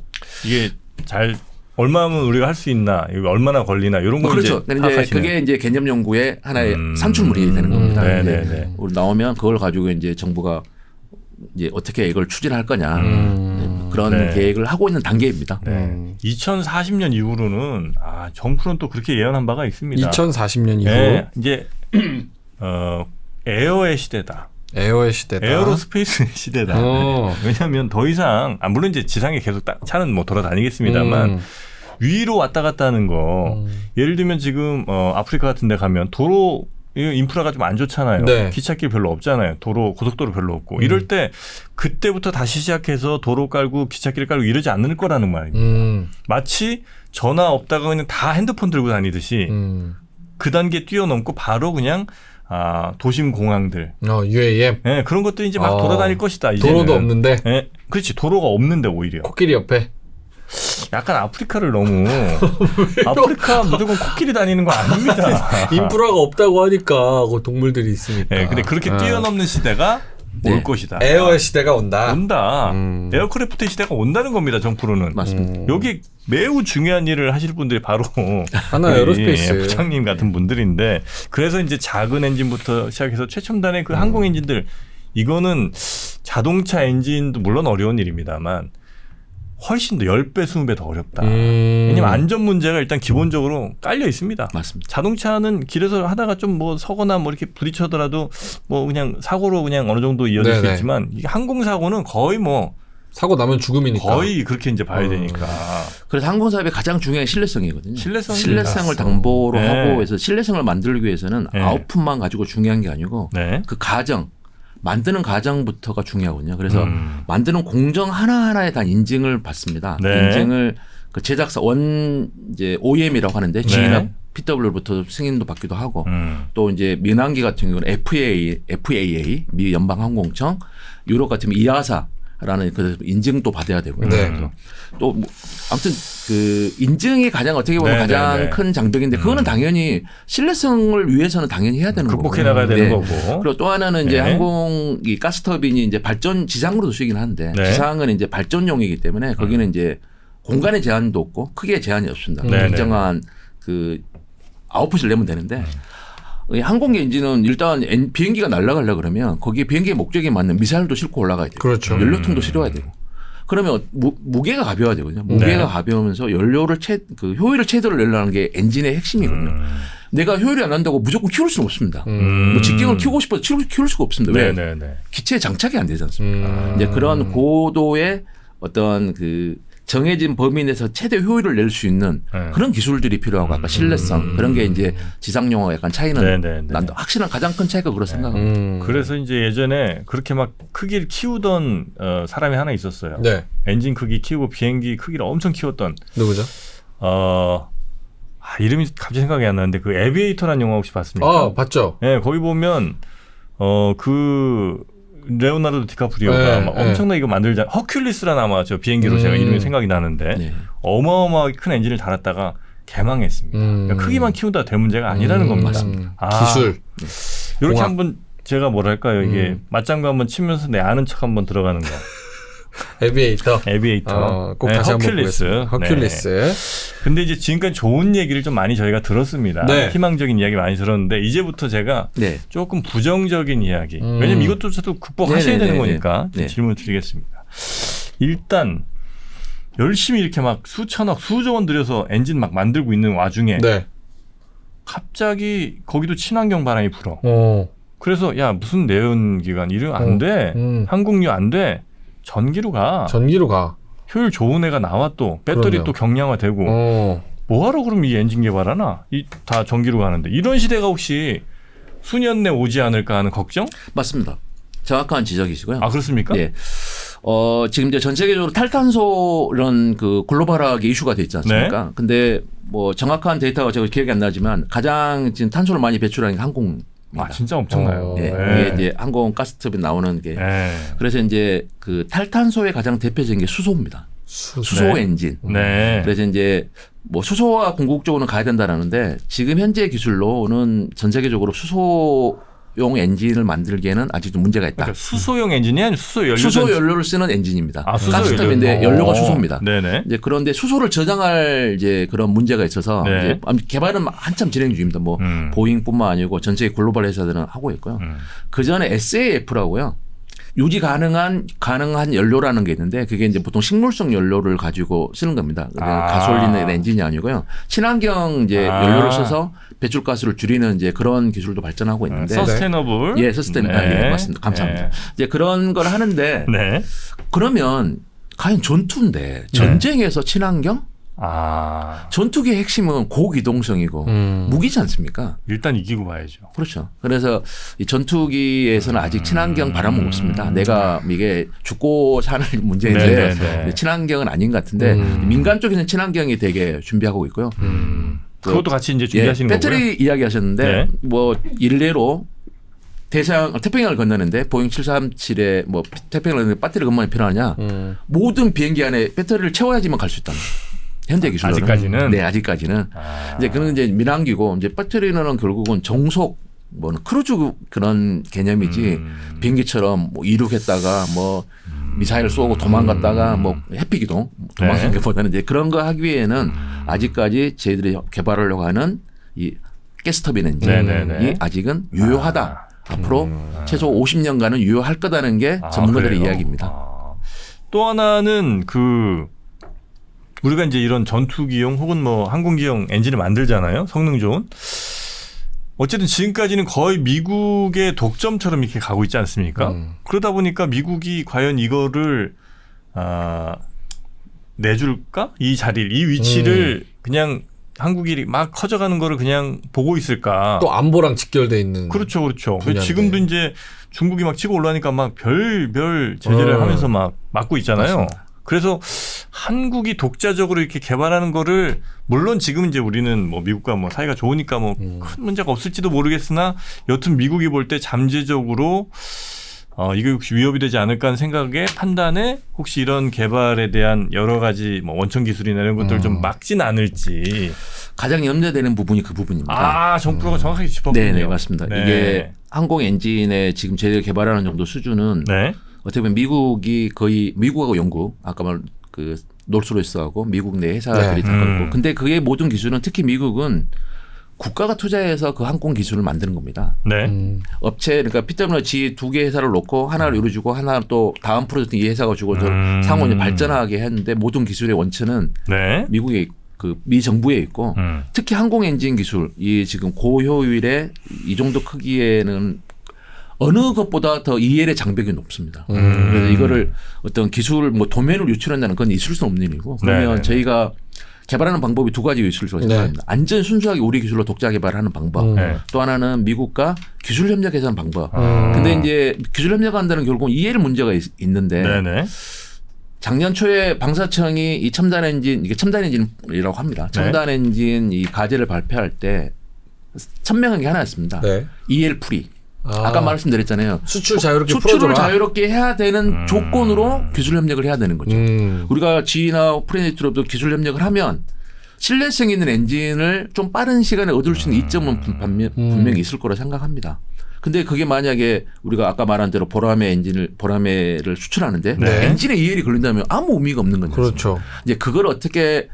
이게 잘 얼마면 우리가 할 수 있나, 이거 얼마나 걸리나 이런 거 그렇죠. 이제 근데 파악하시는. 그게 이제 개념 연구의 하나의 산출물이 되는 겁니다. 네, 이제 네, 네. 우리 나오면 그걸 가지고 이제 정부가 이제 어떻게 이걸 추진할 거냐 네, 그런 네. 계획을 하고 있는 단계입니다. 네. 2040년 이후로는 정프로는 또 그렇게 예언한 바가 있습니다. 2040년 이후 네, 이제 에어의 시대다. 에어의 시대다. 에어로스페이스 시대다. 왜냐하면 더 이상 물론 이제 지상에 계속 차는 뭐 돌아다니겠습니다만 위로 왔다 갔다 하는 거 예를 들면 지금 아프리카 같은 데 가면 도로 인프라가 좀 안 좋잖아요. 네. 기찻길 별로 없잖아요. 고속도로 별로 없고. 이럴 때 그때부터 다시 시작해서 도로 깔고 기찻길 깔고 이러지 않을 거라는 말입니다. 마치 전화 없다가 그냥 다 핸드폰 들고 다니듯이 그 단계 뛰어넘고 바로 그냥 도심 공항들. UAM. 네, 그런 것들이 이제 막 돌아다닐 것이다. 이제는. 도로도 없는데. 네, 그렇지. 도로가 없는데 오히려. 코끼리 옆에. 약간 아프리카를 너무 아프리카 무조건 코끼리 다니는 거 아닙니다. 인프라가 없다고 하니까 그 동물들이 있으니까. 네, 근데 그렇게 뛰어넘는 시대가 올 것이다. 에어의 시대가 온다. 에어크래프트 시대가 온다는 겁니다. 정프로는. 맞습니다. 여기 매우 중요한 일을 하실 분들이 바로 하나 에어로스페이스 부장님 같은 분들인데 그래서 이제 작은 엔진부터 시작해서 최첨단의 그 항공 엔진들 이거는 자동차 엔진도 물론 어려운 일입니다만 훨씬 더 10배, 20배 더 어렵다. 왜냐면 안전 문제가 일단 기본적으로 깔려 있습니다. 맞습니다. 자동차는 길에서 하다가 좀 뭐 서거나 뭐 이렇게 부딪혀더라도 뭐 그냥 사고로 그냥 어느 정도 이어질 수 네네. 있지만 이게 항공사고는 거의 뭐 사고 나면 죽음이니까. 거의 그렇게 이제 봐야 되니까. 그래서 항공사업의 가장 중요한 신뢰성이거든요. 신뢰성입니다. 신뢰성을 당보로 네. 하고 해서 신뢰성을 만들기 위해서는 네. 아웃풋만 가지고 중요한 게 아니고 네. 그 과정, 만드는 과정부터가 중요하거든요. 그래서 만드는 공정 하나하나에 다 인증을 받습니다. 네. 인증을 그 제작사 이제 OEM이라고 하는데 네. G나 PW로부터 승인도 받기도 하고 또 이제 민항기 같은 경우는 FAA 미 연방항공청, 유럽 같으면 EASA라는 그 인증도 받아야 되고요. 네. 그래서 또 뭐 아무튼 그 인증이 가장 어떻게 보면 네, 가장 네, 네. 큰 장벽인데 그거는 당연히 신뢰성을 위해서는 당연히 해야 되는 거고 극복해 나가야 되는 거고. 그리고 또 하나는 이제 네. 항공 이 가스터빈이 이제 발전 지상으로도 쓰이긴 하는데 네. 지상은 이제 발전용이기 때문에 거기는 이제 공간의 제한도 없고 크기의 제한이 없습니다. 네, 일정한 그 아웃풋을 내면 되는데 이 항공기 엔진은 일단 비행기가 날아가려 그러면 거기에 비행기의 목적에 맞는 미사일도 싣고 올라가야 돼요. 그렇죠. 연료통도 실어야 되고. 그러면 무게가 가벼워야 되거든요. 무게가 네. 가벼우면서 연료를 효율을 최대로 내려는 게 엔진의 핵심이거든요. 내가 효율이 안 난다고 무조건 키울 수는 없습니다. 뭐 직경을 키우고 싶어도 키울 수가 없습니다. 왜? 네, 네, 네. 기체에 장착이 안 되지 않습니까? 이제 그런 고도의 어떤 그 정해진 범위 내에서 최대 효율을 낼 수 있는 네. 그런 기술들이 필요하고 아까 신뢰성 그런 게 이제 지상용하고 약간 차이는 네, 네, 네. 난다. 확실한 가장 큰 차이가 그렇게 생각합니다. 그래서 이제 예전에 그렇게 막 크기를 키우던 사람이 하나 있었어요. 네. 엔진 크기 키우고 비행기 크기를 엄청 키웠던 누구죠? 이름이 갑자기 생각이 안 나는데 그 에비에이터라는 영화 혹시 봤습니까? 아, 봤죠. 네, 거기 보면 그 레오나르도 디카프리오가 네, 막 네. 엄청나게 이거 만들자 허큘리스라는 아마 저 비행기로 제가 이름이 생각이 나는데 네. 어마어마하게 큰 엔진을 달았다가 개망했습니다. 그러니까 크기만 키운다 될 문제가 아니라는 겁니다. 맞습니다. 기술. 이렇게 공학. 한번 제가 뭐랄까요 이게 맞장구 한번 치면서 내 아는 척 한번 들어가는 거. 에비에이터. 에비에이터. 꼭 네, 다시 한번 허큘리스. 보겠습니다. 허큘리스. 네. 근데 이제 지금까지 좋은 얘기를 좀 많이 저희가 들었습니다. 네. 희망적인 이야기 많이 들었는데 이제부터 제가 네. 조금 부정적인 이야기. 왜냐면 이것도 저도 극복하셔야 되는 네네네네. 거니까 네. 질문을 드리겠습니다. 일단 열심히 이렇게 막 수천억, 수조 원 들여서 엔진 막 만들고 있는 와중에 네. 갑자기 거기도 친환경 바람이 불어. 그래서 야 무슨 내연기관 이름 안 돼. 항공유 안 돼. 전기로 가. 전기로 가. 효율 좋은 애가 나와 또 배터리 그럼요. 또 경량화되고 뭐하러 그럼 이 엔진 개발하나? 다 전기로 가는데 이런 시대가 혹시 수년 내 오지 않을까 하는 걱정? 맞습니다. 정확한 지적이시고요. 아 그렇습니까? 네. 지금 이제 전 세계적으로 탈탄소 이런 그 글로벌하게 이슈가 돼 있지 않습니까? 네. 근데 뭐 정확한 데이터가 제가 기억이 안 나지만 가장 지금 탄소를 많이 배출하는 게 항공. 아 진짜 엄청나요. 네. 네. 이게 이제 항공 가스톱이 나오는 게. 네. 그래서 이제 그 탈탄소의 가장 대표적인 게 수소입니다. 수소 네. 엔진. 네. 그래서 이제 뭐 수소와 궁극적으로는 가야 된다라는데 지금 현재 기술로는 전 세계적으로 수소용 엔진을 만들기에는 아직도 문제가 있다. 그러니까 수소용 엔진이 아니라 수소 연료. 수소 연료를 쓰는 엔진입니다. 아, 수소 가스톱인데 연료. 연료가 수소입니다. 네네. 이제 그런데 수소를 저장할 이제 그런 문제가 있어서 네. 이제 개발은 한참 진행 중입니다. 뭐 보잉뿐만 아니고 전 세계 글로벌 회사들은 하고 있고요. 그 전에 SAF라고요. 유지 가능한 연료라는 게 있는데 그게 이제 보통 식물성 연료를 가지고 쓰는 겁니다. 가솔린 엔진이 아니고요. 친환경 이제 연료를 써서 배출가스를 줄이는 이제 그런 기술도 발전하고 있는데. 서스테너블. 예, 서스테너블. 네. 예, 맞습니다. 감사합니다. 네. 이제 그런 걸 하는데 네. 그러면 과연 전투인데 전쟁에서 친환경? 전투기의 핵심은 고기동성이고 무기지 않습니까? 일단 이기고 봐야죠. 그렇죠. 그래서 이 전투기에서는 아직 친환경 바람은 없습니다. 내가 이게 죽고 사는 문제인데 네네네. 친환경은 아닌 것 같은데 민간 쪽에서는 친환경이 되게 준비하고 있고요. 그것도 같이 이제 준비하시는 거고요. 배터리 이야기하셨는데 네. 뭐 일례로 태평양을 건너는데 보잉 737에 뭐 태평양을 건너는데 배터리가 얼마나 필요하냐? 모든 비행기 안에 배터리를 채워야지만 갈 수 있다는 거예요. 현대 기술로 아직까지는? 네, 아직까지는. 이제 그런 이제 민항기고 이제 배터리는 결국은 정속 뭐 크루즈 그런 개념이지 비행기처럼 뭐 이륙했다가 뭐 미사일 쏘고 도망갔다가 뭐 해피기동 도망간 것보다는 이제 그런 거 하기 위해는 아직까지 저희들이 개발하려고 하는 이 가스터빈 엔진이 네네네. 아직은 유효하다. 앞으로 최소 50년간은 유효할 거다는 게 전문가들의 그래요? 이야기입니다. 또 하나는 그 우리가 이제 이런 전투기용 혹은 뭐 항공기용 엔진을 만들잖아요. 성능 좋은. 어쨌든 지금까지는 거의 미국의 독점처럼 이렇게 가고 있지 않습니까? 그러다 보니까 미국이 과연 이거를 내줄까? 이 자리를, 이 위치를 그냥 한국이 막 커져가는 거를 그냥 보고 있을까? 또 안보랑 직결돼 있는. 그렇죠, 그렇죠. 분야인데. 지금도 이제 중국이 막 치고 올라오니까 막 별별 제재를 하면서 막 막고 있잖아요. 맞습니다. 그래서 한국이 독자적으로 이렇게 개발하는 거를 물론 지금 이제 우리는 뭐 미국과 뭐 사이가 좋으니까 뭐 큰 문제가 없을지도 모르겠으나 여튼 미국이 볼 때 잠재적으로 이게 혹시 위협이 되지 않을까 하는 생각에 판단에 혹시 이런 개발에 대한 여러 가지 뭐 원천 기술이나 이런 것들을 좀 막진 않을지 가장 염려되는 부분이 그 부분입니다. 정프로가 정확하게 짚었군요. 네, 맞습니다. 네. 이게 항공 엔진의 지금 저희가 개발하는 정도 수준은 네. 어떻게 보면 미국이 거의 미국하고 영국 아까 말 그 롤스로이스하고 미국 내 회사들이 다 갖고 근데 그의 모든 기술은 특히 미국은 국가가 투자해서 그 항공 기술을 만드는 겁니다. 네. 업체 그러니까 PWG 두 개 회사를 놓고 하나를 이루어주고 하나 또 다음 프로젝트 이 회사가 주고 상호 이제 발전하게 했는데 모든 기술의 원천은 네. 미국의 그 미 정부에 있고 특히 항공 엔진 기술 이 지금 고효율의 이 정도 크기에는 어느 것보다 더 EL의 장벽이 높습니다. 그래서 이거를 어떤 기술 뭐 도면을 유출한다는 건 있을 수 없는 일이고 그러면 네네. 저희가 개발하는 방법이 두 가지 있을 수 있습니다. 안전 순수하게 우리 기술로 독자 개발하는 방법. 네. 또 하나는 미국과 기술 협력해서 하는 방법. 근데 이제 기술 협력한다는 결국은 EL 문제가 있는데 네네. 작년 초에 방사청이 이 첨단 엔진 이게 첨단 엔진이라고 합니다. 첨단 엔진 이 과제를 발표할 때 천명한 게 하나였습니다. 네. EL 풀이. 아까 말씀드렸잖아요. 수출 자유롭게 수출을 풀어줘라. 자유롭게 해야 되는 조건으로 기술 협력을 해야 되는 거죠. 우리가 G나 프레네트로도 기술 협력을 하면 신뢰성 있는 엔진을 좀 빠른 시간에 얻을 수 있는 이점은 분명히 있을 거라 생각합니다. 근데 그게 만약에 우리가 아까 말한 대로 보라매를 수출하는데 네. 엔진에 EL이 걸린다면 아무 의미가 없는 거죠. 그렇죠. 이제 그걸 어떻게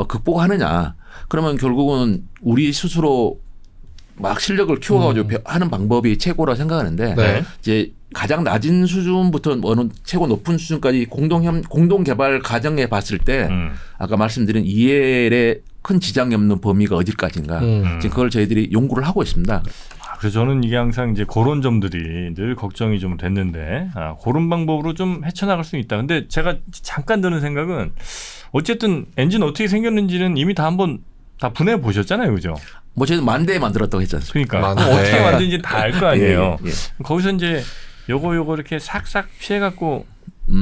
극복하느냐. 그러면 결국은 우리 스스로 막 실력을 키워가지고 하는 방법이 최고라 생각하는데 네. 이제 가장 낮은 수준부터 어느 최고 높은 수준까지 공동 개발 과정에 봤을 때 아까 말씀드린 EL에 큰 지장이 없는 범위가 어디까지인가 지금 그걸 저희들이 연구를 하고 있습니다. 그래서 저는 이게 항상 이제 그런 점들이 늘 걱정이 좀 됐는데 그런 방법으로 좀 헤쳐나갈 수 있다. 근데 제가 잠깐 드는 생각은 어쨌든 엔진 어떻게 생겼는지는 이미 다 한번 다 분해 보셨잖아요, 그죠? 뭐 저희는 만대에 만들었다고 했지 않습니까? 그러니까 어떻게 만드는지 다 알 거 아니에요. 예. 거기서 이제 요거 이렇게 싹싹 피해갖고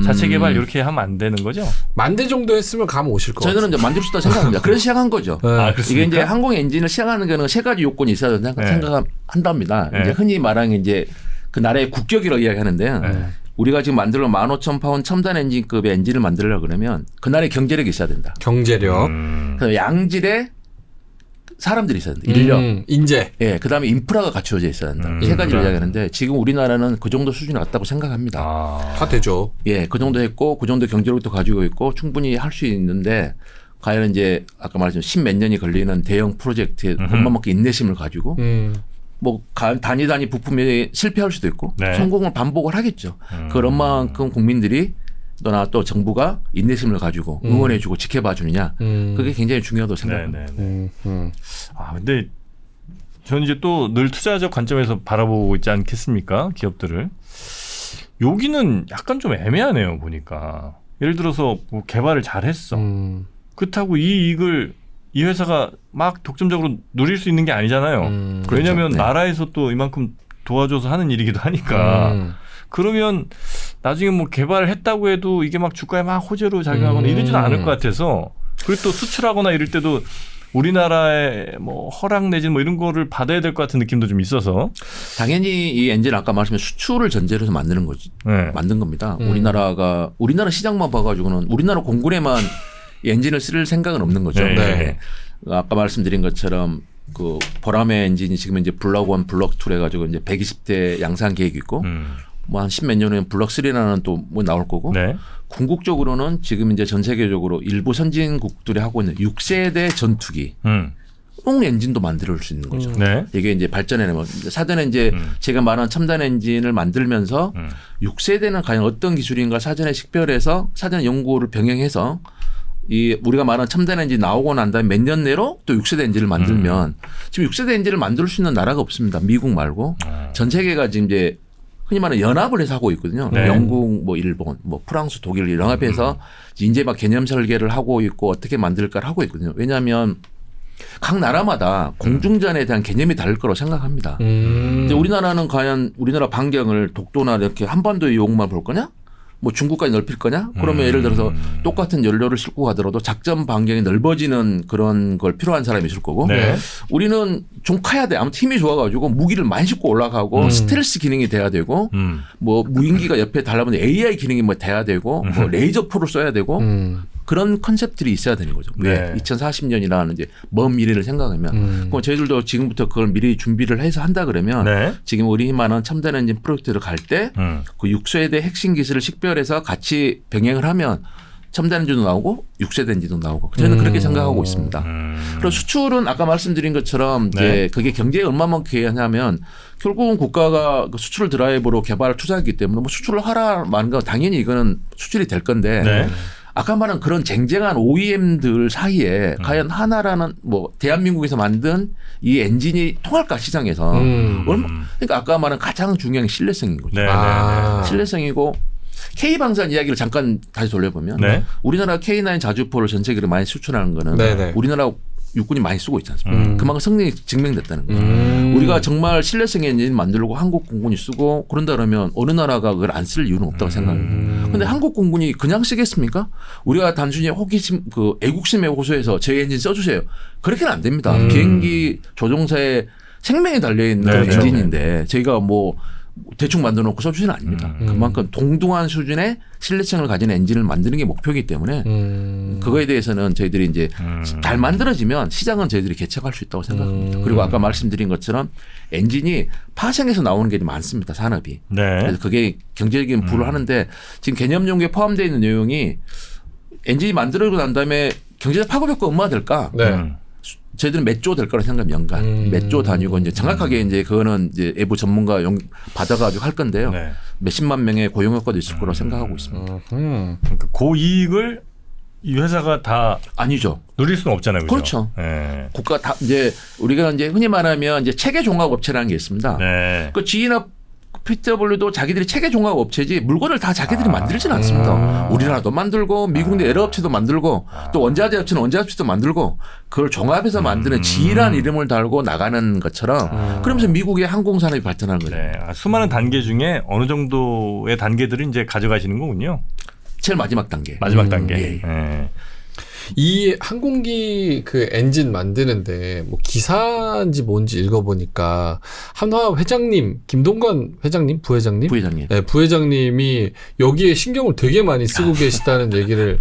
자체 개발 이렇게 하면 안 되는 거죠? 만대 정도 했으면 감 오실 것 같아요. 저희는 이제 만들 수 있다고 생각합니다. 그래서 시작한 거죠. 네. 이게 이제 항공 엔진을 시작하는 거는 세 가지 요건이 있어야 생각한답니다. 이제 흔히 말하는 이제 그 나라의 국격이라고 이야기하는데요. 우리가 지금 만들어 15,000파운드 첨단 엔진급의 엔진을 만들려고 그러면 그 나라의 경제력이 있어야 된다. 경제력. 그래서 양질의 사람들이 있어야 된다. 인력. 인재. 예, 그다음에 인프라가 갖추어져 있어야 된다. 세 가지를 이야기하는데 지금 우리나라는 그 정도 수준이 왔다고 생각합니다. 다 되죠. 예, 그 정도 했고 그 정도 경제력도 가지고 있고 충분히 할 수 있는데 과연 이제 아까 말했지만 10몇 년이 걸리는 대형 프로젝트에 얼마만큼 인내심을 가지고 뭐 단위 부품이 실패할 수도 있고 네. 성공을 반복을 하겠죠. 그런 만큼 국민들이 또 정부가 인내심을 가지고 응원해주고 지켜봐주느냐 그게 굉장히 중요하다고 생각합니다. 근데 저는 이제 또 늘 투자적 관점에서 바라보고 있지 않겠습니까? 기업들을. 여기는 약간 좀 애매하네요, 보니까. 예를 들어서 뭐 개발을 잘했어. 그렇다고 이 이익을 이 회사가 막 독점적으로 누릴 수 있는 게 아니잖아요. 왜냐하면 그렇죠. 네. 나라에서 또 이만큼 도와줘서 하는 일이기도 하니까. 그러면 나중에 뭐 개발을 했다고 해도 이게 막 주가에 막 호재로 작용하거나 이러지는 않을 것 같아서 그리고 또 수출하거나 이럴 때도 우리나라의 뭐 허락 내지는 뭐 이런 거를 받아야 될 것 같은 느낌도 좀 있어서 당연히 이 엔진 아까 말씀드린 수출을 전제로 해서 만드는 거지. 만든 겁니다. 우리나라 시장만 봐가지고는 우리나라 공군에만 이 엔진을 쓸 생각은 없는 거죠. 네. 아까 말씀드린 것처럼 그 보라매 엔진이 지금 이제 블럭 1, 블럭 2 해가지고 이제 120대 양산 계획이 있고 뭐 한 10몇 년 후엔 블럭 3라는 또 뭐 나올 거고 네. 궁극적으로는 지금 이제 전 세계적으로 일부 선진국들이 하고 있는 6세대 전투기 똥 엔진도 만들 수 있는 거죠. 네. 이게 이제 발전해내면 사전에 이제 제가 말한 첨단 엔진을 만들면서 6세대는 과연 어떤 기술인가 사전에 식별해서 사전 연구를 병행해서 이 우리가 말하는 첨단 엔진 나오고 난 다음에 몇 년 내로 또 6세대 엔진을 만들면 지금 6세대 엔진을 만들 수 있는 나라가 없습니다. 미국 말고 전 세계가 지금 이제 흔히 말하는 연합을 해서 하고 있거든요. 네. 영국, 뭐 일본, 뭐 프랑스, 독일 연합해서 이제 막 개념 설계를 하고 있고 어떻게 만들까를 하고 있거든요. 왜냐하면 각 나라마다 공중전에 대한 개념이 다를 거라고 생각합니다. 이제 우리나라는 과연 우리나라 반경을 독도나 이렇게 한반도의 이용만 볼 거냐? 뭐 중국까지 넓힐 거냐? 그러면 예를 들어서 똑같은 연료를 싣고 가더라도 작전 반경이 넓어지는 그런 걸 필요한 사람이 있을 거고 네. 우리는 좀 커야 돼. 아무튼 힘이 좋아가지고 무기를 많이 싣고 올라가고 스텔스 기능이 돼야 되고 뭐 무인기가 옆에 달라붙는 AI 기능이 뭐 돼야 되고 뭐 레이저 포를 써야 되고 그런 컨셉들이 있어야 되는 거죠. 왜? 네. 2040년이라는 이제 먼 미래를 생각하면 그럼 저희들도 지금부터 그걸 미리 준비를 해서 한다 그러면 네. 지금 우리 힘만한 첨단 엔진 프로젝트를 갈 때 그 6세대 핵심 기술을 식별해서 같이 병행을 하면 첨단 엔진도 나오고 6세대 엔진도 나오고 저는 그렇게 생각하고 있습니다. 그리고 수출은 아까 말씀드린 것처럼 이제 네. 그게 경제에 얼마만큼 하냐면 결국은 국가가 그 수출을 드라이브로 개발을 투자했기 때문에 뭐 수출을 하라 말은 건 당연히 이거는 수출이 될 건데 네. 아까 말한 그런 쟁쟁한 OEM들 사이에 과연 하나라는 뭐 대한민국에서 만든 이 엔진이 통할까 시장에서 그러니까 아까 말한 가장 중요한 게 신뢰성인 거죠. 네. 신뢰성이고 K방산 이야기를 잠깐 다시 돌려보면 네. 우리나라 K9 자주포를 전 세계로 많이 수출하는 거는 네네. 우리나라 육군이 많이 쓰고 있지 않습니까? 그만큼 성능이 증명됐다는 거죠. 우리가 정말 신뢰성 엔진 만들고 한국 공군이 쓰고 그런다 그러면 어느 나라가 그걸 안 쓸 이유는 없다고 생각합니다. 그런데 한국 공군이 그냥 쓰겠습니까? 우리가 단순히 호기심, 그 애국심에 호소해서 저희 엔진 써주세요. 그렇게는 안 됩니다. 비행기 조종사의 생명이 달려있는 네, 그렇죠. 엔진인데 저희가 뭐 대충 만들어 놓고 써주지는 아닙니다. 그만큼 동등한 수준의 신뢰성을 가진 엔진을 만드는 게 목표이기 때문에 그거에 대해서는 저희들이 이제 잘 만들어지면 시장은 저희들이 개척할 수 있다고 생각합니다. 그리고 아까 말씀드린 것처럼 엔진이 파생해서 나오는 게 많습니다. 산업이. 네. 그래서 그게 경제적인 부를 하는데 지금 개념 연구에 포함되어 있는 내용이 엔진이 만들어지고 난 다음에 경제적 파급 효과 얼마나 될까? 네. 저희들은 몇 조 될 거라 생각하면 연간 몇 조 단위고 이제 정확하게 이제 그거는 이제 외부 전문가 받아가지고 할 건데요. 네. 몇십만 명의 고용 효과도 있을 거라고 생각하고 있습니다. 그러니까 그 이익을 이 회사가 다 아니죠. 누릴 수는 없잖아요. 그죠? 그렇죠. 네. 국가 다 이제 우리가 이제 흔히 말하면 이제 체계 종합 업체라는 게 있습니다. 네. 그 GE나 PW도 자기들이 체계 종합 업체지 물건을 다 자기들이 만들지는 않습니다. 우리나라도 만들고 미국 내 여러 업체도 만들고 또 원자재 업체는 원자재 업체도 만들고 그걸 종합해서 만드는 GE라는 이름을 달고 나가는 것처럼 그러면서 미국의 항공산업이 발전하는 거죠. 네. 수많은 단계 중에 어느 정도의 단계들을 이제 가져가시는 거군요. 제일 마지막 단계. 마지막 단계. 예. 네. 이 항공기 그 엔진 만드는데 뭐 기사인지 뭔지 읽어보니까 한화 회장님, 김동관 회장님, 부회장님? 부회장님. 네, 부회장님이 여기에 신경을 되게 많이 쓰고 계시다는 얘기를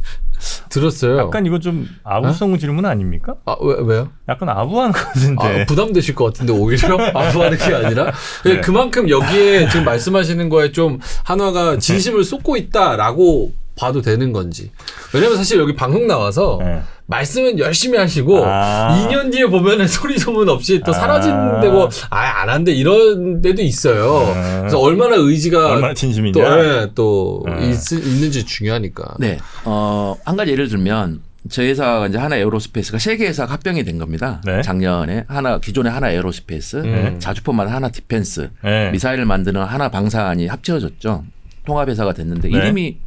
들었어요. 약간 이거 좀 아부성 질문 아닙니까? 아, 왜요? 약간 아부하는 것 같은데. 아, 부담되실 것 같은데 오히려 아부하는 게 아니라 네. 그만큼 여기에 지금 말씀하시는 거에 좀 한화가 진심을 쏟고 있다라고 봐도 되는 건지. 왜냐면 사실 여기 방송 나와서 네. 말씀은 열심히 하시고 2년 뒤에 보면은 소리 소문 없이 또 사라진다고 안 한대 이런 데도 있어요. 그래서 얼마나 의지가 얼마나 진심이냐. 또 있는지 중요하니까. 네. 한 가지 예를 들면 저희 회사가 이제 하나 에어로스페이스가 세계 회사가 합병이 된 겁니다. 네. 작년에 기존의 하나 에어로스페이스, 자주포만 하나 디펜스, 네. 미사일을 만드는 하나 방산이 합쳐졌죠. 통합 회사가 됐는데 네. 이름이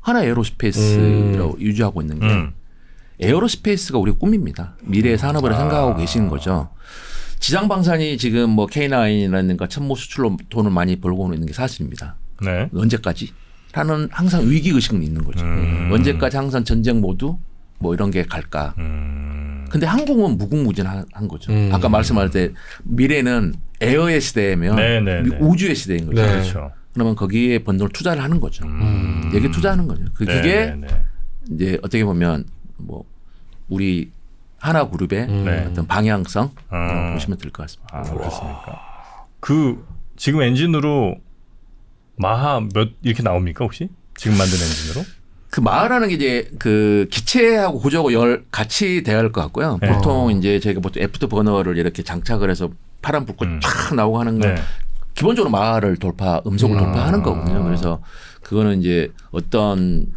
하나 에어로스페이스로 유지하고 있는 게 에어로스페이스가 우리 꿈입니다. 미래의 산업을 생각하고 계시는 거죠. 지상 방산이 지금 뭐 K9이라든가 천무 수출로 돈을 많이 벌고 있는 게 사실입니다. 네. 언제까지? 라는 항상 위기 의식은 있는 거죠. 언제까지 항상 전쟁 모드 뭐 이런 게 갈까? 근데 한국은 무궁무진한 거죠. 아까 말씀할 때 미래는 에어의 시대면 우주의 시대인 거죠. 네. 그렇죠. 그러면 거기에 번돈을 투자를 하는 거죠. 여기 투자하는 거죠. 그게 이제 어떻게 보면 뭐 우리 하나 그룹의 어떤 방향성 보시면 될 것 같습니다. 아, 그렇습니까? 그 지금 엔진으로 마하 몇 이렇게 나옵니까 혹시? 지금 만든 엔진으로? 그 마하라는 게 이제 그 기체하고 고저하고 열 같이 대할 것 같고요. 네. 보통 이제 저희가 보통 애프터 버너를 이렇게 장착을 해서 파란 불꽃 쫙 나오고 하는 건 기본적으로 마하를 음속을 돌파하는 거거든요. 그래서 그거는 이제 어떤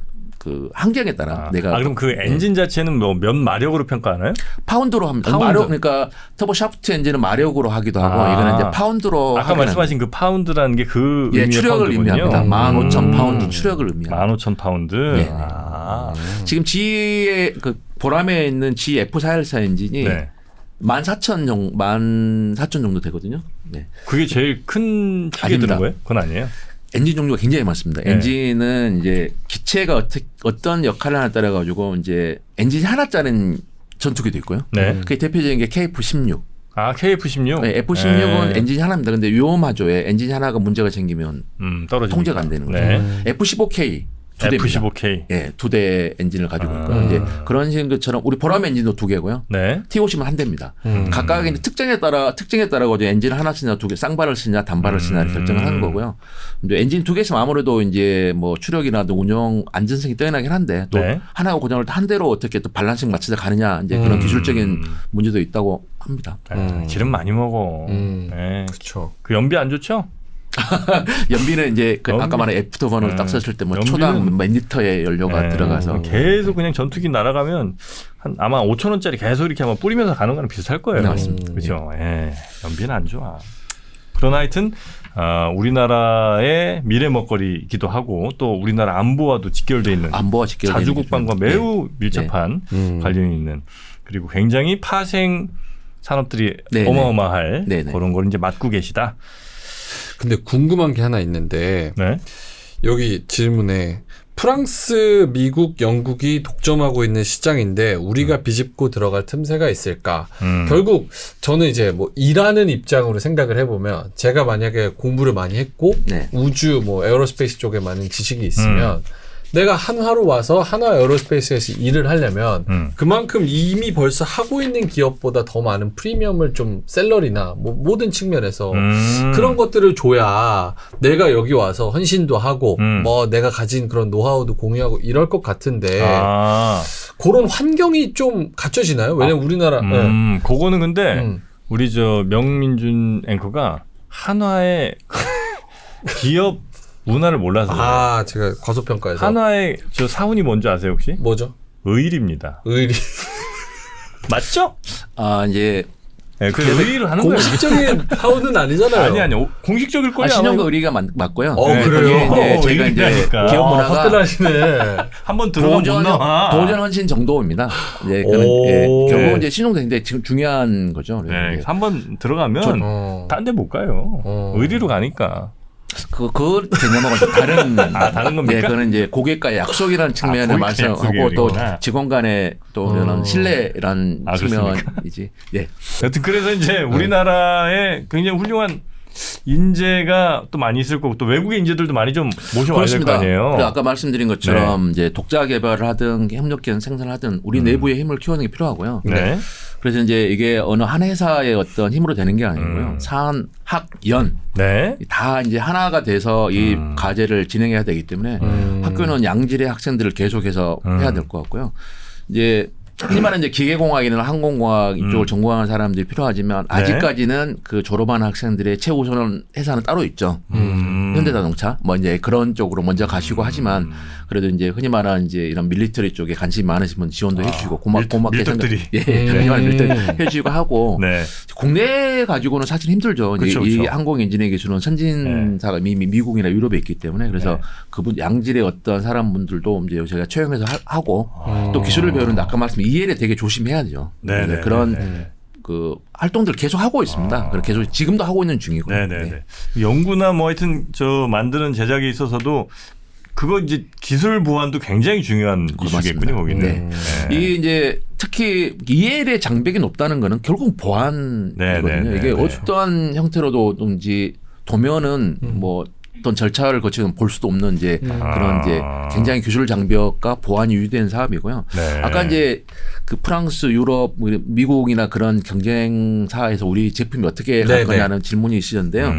그 환경에 따라 내가 그럼 그 엔진 자체는 뭐 몇 마력으로 평가하나요? 파운드로 합니다. 파운드. 마력 그러니까 터보 샤프트 엔진은 마력으로 하기도 하고 이거는 이제 파운드로 아까 말씀하신 그 파운드라는 게 그 예, 의미의 추력을 파운드군요. 의미합니다. 15,000 파운드 추력을 의미합니다. 15,000파운드. 네. 지금 G의 그 보람에 있는 G F414 엔진이 네. 14,000 정도 되거든요. 네. 그게 제일 큰 축에 아닙니다. 드는 거예요? 그건 아니에요. 엔진 종류가 굉장히 많습니다. 네. 엔진은 이제 기체가 어떤 역할을 하나 따라 가지고 이제 엔진이 하나짜리는 전투기도 있고요. 네. 그 대표적인 게 KF16. KF16. 네, F16은 엔진이 하나입니다. 근데 위험하죠. 엔진이 하나가 문제가 생기면 떨어지니까. 통제가 안 되는 거죠. 네. F15K 두 대입니다. F15K. 예, 2대 엔진을 가지고 있고요. 이제 그런 식인 것처럼 우리 보람 엔진도 2개고요. 네. T50은 한 대입니다. 각각의 특징에 따라 가지고 엔진을 하나 쓰냐 2개, 쌍발을 쓰냐 단발을 쓰냐 결정을 하는 거고요. 근데 엔진 2개 있으면 아무래도 이제 뭐 추력이나 운영 안전성이 뛰어나긴 한데 또 네. 하나가 고장을 한 대로 어떻게 또 밸런싱 맞춰서 가느냐 이제 그런 기술적인 문제도 있다고 합니다. 기름 많이 먹어. 네. 그렇죠. 그 연비 안 좋죠? 연비는 이제 그 아까 말한 F2번을 딱 썼을 때 뭐 초당 몇 리터의 연료가 들어가서 계속 그냥 전투기 날아가면 한 아마 5,000원짜리 계속 이렇게 한번 뿌리면서 가는 거랑 비슷할 거예요. 네, 맞습니다. 그렇죠. 예. 연비는 안 좋아. 그러나 하여튼 우리나라의 미래 먹거리이기도 하고 또 우리나라 안보와도 직결되어 있는 안보와 직결되는 자주국방과 매우 밀접한 관련이 있는 그리고 굉장히 파생 산업들이 어마어마할 그런 걸 이제 맡고 계시다. 근데 궁금한 게 하나 있는데 네. 여기 질문에 프랑스, 미국, 영국이 독점하고 있는 시장인데 우리가 비집고 들어갈 틈새가 있을까? 결국 저는 이제 뭐 일하는 입장으로 생각을 해보면 제가 만약에 공부를 많이 했고 우주 뭐 에어로스페이스 쪽에 많은 지식이 있으면 내가 한화로 와서 한화 에어로스페이스에서 일을 하려면 그만큼 이미 벌써 하고 있는 기업보다 더 많은 프리미엄을 좀 셀러리나 뭐 모든 측면에서 그런 것들을 줘야 내가 여기 와서 헌신도 하고 뭐 내가 가진 그런 노하우도 공유하고 이럴 것 같은데 그런 환경이 좀 갖춰지나요? 왜냐면 우리나라 그거는 근데 우리 저 명민준 앵커가 한화의 기업 문화를 몰라서 제가 과소평가해서 한화의 저 사훈이 뭔지 아세요 혹시? 뭐죠? 의일입니다. 의리 맞죠? 이제 그 의리로 하는 거예요. 공식적인 사훈은 아니잖아요. 아니 의식적일 거예요. 신용과 의리가 맞고요. 그래요? 이제 제가 이제 기업 문화가 화끈하시네. 한번 들어가면 못 나와. 도전 헌신 정도입니다. 네, 결국은 이제 신용대인데 지금 중요한 거죠. 네, 한번 들어가면 딴 데 못 가요. 의리로 가니까. 그 개념하고 좀 다른 다른 겁니까? 네, 그거는 이제 고객과의 약속이라는 측면을 말씀하고 또 직원 간의 또 이런 신뢰라는 측면이지. 네. 여튼 그래서 이제 우리나라에 굉장히 훌륭한 인재가 또 많이 있을 거고 또 외국의 인재들도 많이 좀 모셔와야 될 거 아니에요. 아까 말씀드린 것처럼 이제 독자 개발을 하든 협력기관 생산을 하든 우리 내부의 힘을 키우는 게 필요하고요. 네. 그래서 이제 이게 어느 한 회사의 어떤 힘으로 되는 게 아니고요. 산, 학, 연 다 이제 하나가 돼서 이 과제를 진행해야 되기 때문에 학교는 양질의 학생들을 계속해서 해야 될 것 같고요. 이제 흔히 말하는 이제 기계공학이나 항공공학 이쪽을 전공하는 사람들이 필요하지만 아직까지는 그 졸업하는 학생들의 최우선 회사는 따로 있죠. 현대자동차 뭐 이제 그런 쪽으로 먼저 가시고 하지만 그래도 이제 흔히 말하는 이제 이런 밀리터리 쪽에 관심이 많으신 분 지원도 해주시고 고맙게 해주시고 하고 국내 가지고는 사실 힘들죠. 그쵸. 이 항공엔지니어 기술은 선진사가 미국이나 유럽에 있기 때문에 그래서 그분 양질의 어떤 사람분들도 이제 저희가 채용해서 하고 또 기술을 배우는데 아까 말씀 EL에 되게 조심해야 되죠. 그런 그 활동들 계속 하고 있습니다. 계속 지금도 하고 있는 중이고. 연구나 뭐 하여튼 저 만드는 제작에 있어서도 그거 이제 기술 보완도 굉장히 중요한 이슈겠군요, 거기는. 이게 이제 특히 EL의 장벽이 높다는 거는 결국 보안이거든요. 이게 어떠한 형태로든지 도면은 뭐 어떤 절차를 거치면 볼 수도 없는 이제 그런 이제 굉장히 기술 장벽과 보안이 유지된 사업이고요. 아까 이제 그 프랑스, 유럽, 미국이나 그런 경쟁사에서 우리 제품이 어떻게 갈 거냐는 질문이 있으셨는데요.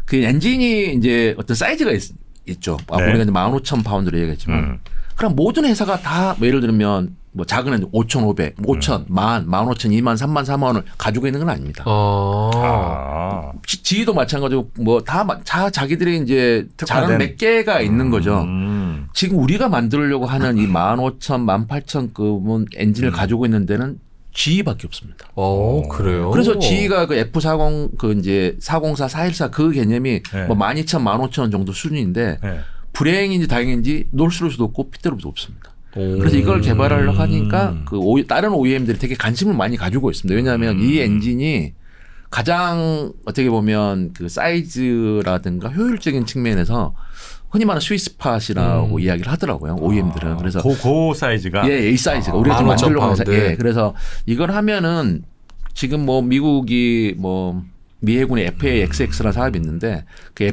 그 엔진이 이제 어떤 사이즈가 있죠. 우리가 이제 15,000파운드로 얘기했지만 그럼 모든 회사가 다 뭐 예를 들면 뭐 작은 애는 5,500, 5,000, 10,000, 15,000, 20,000, 3만, 4만원을 가지고 있는 건 아닙니다. 지도 마찬가지고 뭐 다 자기들이 이제 잘하는 몇 개가 있는 거죠. 지금 우리가 만들려고 하는 이 15,000, 18,000급은 엔진을 가지고 있는 데는 GE밖에 없습니다. 그래요? 그래서 GE가 그 F40 그 이제 404, 414 그 개념이 네. 뭐 12,000, 15,000원 정도 수준인데 네. 불행인지 다행인지 놀스로스도 없고 피트로도 없습니다. 그래서 이걸 개발하려고 하니까 그 다른 OEM들이 되게 관심을 많이 가지고 있습니다. 왜냐하면 이 엔진이 가장 어떻게 보면 그 사이즈라든가 효율적인 측면에서 흔히 말하는 스위스팟이라고 이야기를 하더라고요. OEM들은. 그래서 고 사이즈가 예, 이 사이즈가 우리가 좀 15,000 만들려고 해서 파운드. 그래서 이걸 하면은 지금 뭐 미국이 뭐 미 해군의 FA-XX라는 사업이 있는데 그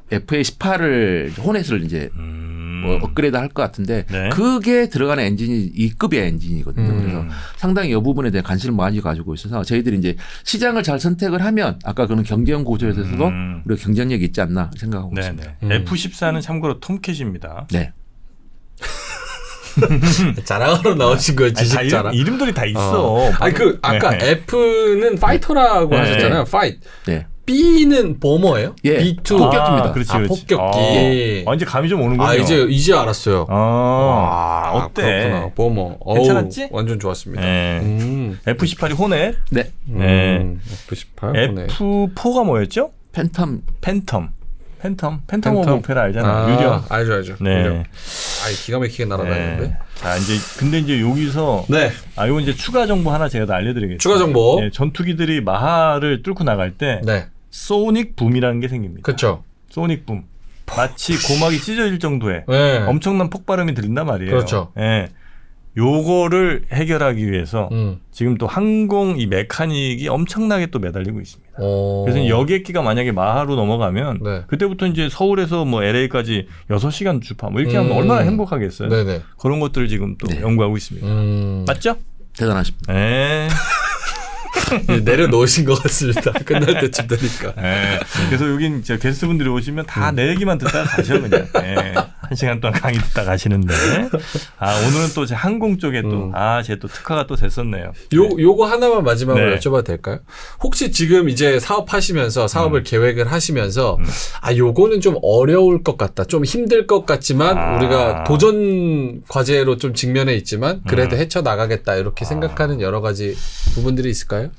FA-18을 호넷을 이제 뭐 업그레이드 할 것 같은데 네. 그게 들어가는 엔진이 2급의 엔진이거든요. 그래서 상당히 이 부분에 대한 관심을 많이 가지고 있어서 저희들이 이제 시장을 잘 선택을 하면 아까 그런 경쟁 구조에서도 우리가 경쟁력이 있지 않나 생각하고 있습니다. F14는 참고로 톰캣입니다. 네. 자랑하러 나오신 거예요, 지식 아니, 자랑. 이름들이 다 있어. 아니 그 아까 네. F는 파이터라고 네. 하셨잖아요. 파이트. 네. B는 보머예요? 예. B2. 폭격기입니다. 그렇지, 아, 그렇지. 폭격기. 이제 감이 좀 오는군요. 이제 알았어요. 와, 어때? 그렇구나. 보머. 괜찮았지? 완전 좋았습니다. 네. F18이 호넷. 네. 네. F18. F4가 뭐였죠? 팬텀. 팬텀 오브 오페라 알잖아. 유령. 알죠. 네. 유령. 기가 막히게 날아다니는데. 네. 자, 근데 이제 여기서 네. 이거 이제 추가 정보 하나 제가 더 알려드리겠습니다. 추가 정보. 네, 전투기들이 마하를 뚫고 나갈 때 네. 소닉 붐이라는 게 생깁니다. 그렇죠. 소닉 붐. 마치 고막이 찢어질 정도의 네. 엄청난 폭발음이 들린단 말이에요. 그렇죠. 예. 요거를 해결하기 위해서 지금 또 항공 이 메카닉이 엄청나게 또 매달리고 있습니다. 그래서 여객기가 만약에 마하로 넘어가면 네. 그때부터 이제 서울에서 뭐 LA까지 6시간 주파 뭐 이렇게 하면 얼마나 행복하겠어요. 네네. 그런 것들을 지금 또 네. 연구하고 있습니다. 맞죠? 대단하십니다. 네. 내려놓으신 것 같습니다. 끝날 때쯤 되니까. 네. 그래서 여긴 게스트분들이 오시면 다 내 얘기만 듣다가 가셔 그냥. 네. 1시간 동안 강의 듣다 가시는데. 오늘은 또 제 항공 쪽에 또 제 또 특화가 또 됐었네요. 요거 하나만 마지막으로 네. 여쭤봐도 될까요? 혹시 지금 이제 사업하시면서 사업을 계획을 하시면서 요거는 좀 어려울 것 같다. 좀 힘들 것 같지만 우리가 도전 과제로 좀 직면해 있지만 그래도 헤쳐나가겠다. 이렇게 생각하는 여러 가지 부분들이 있을까요?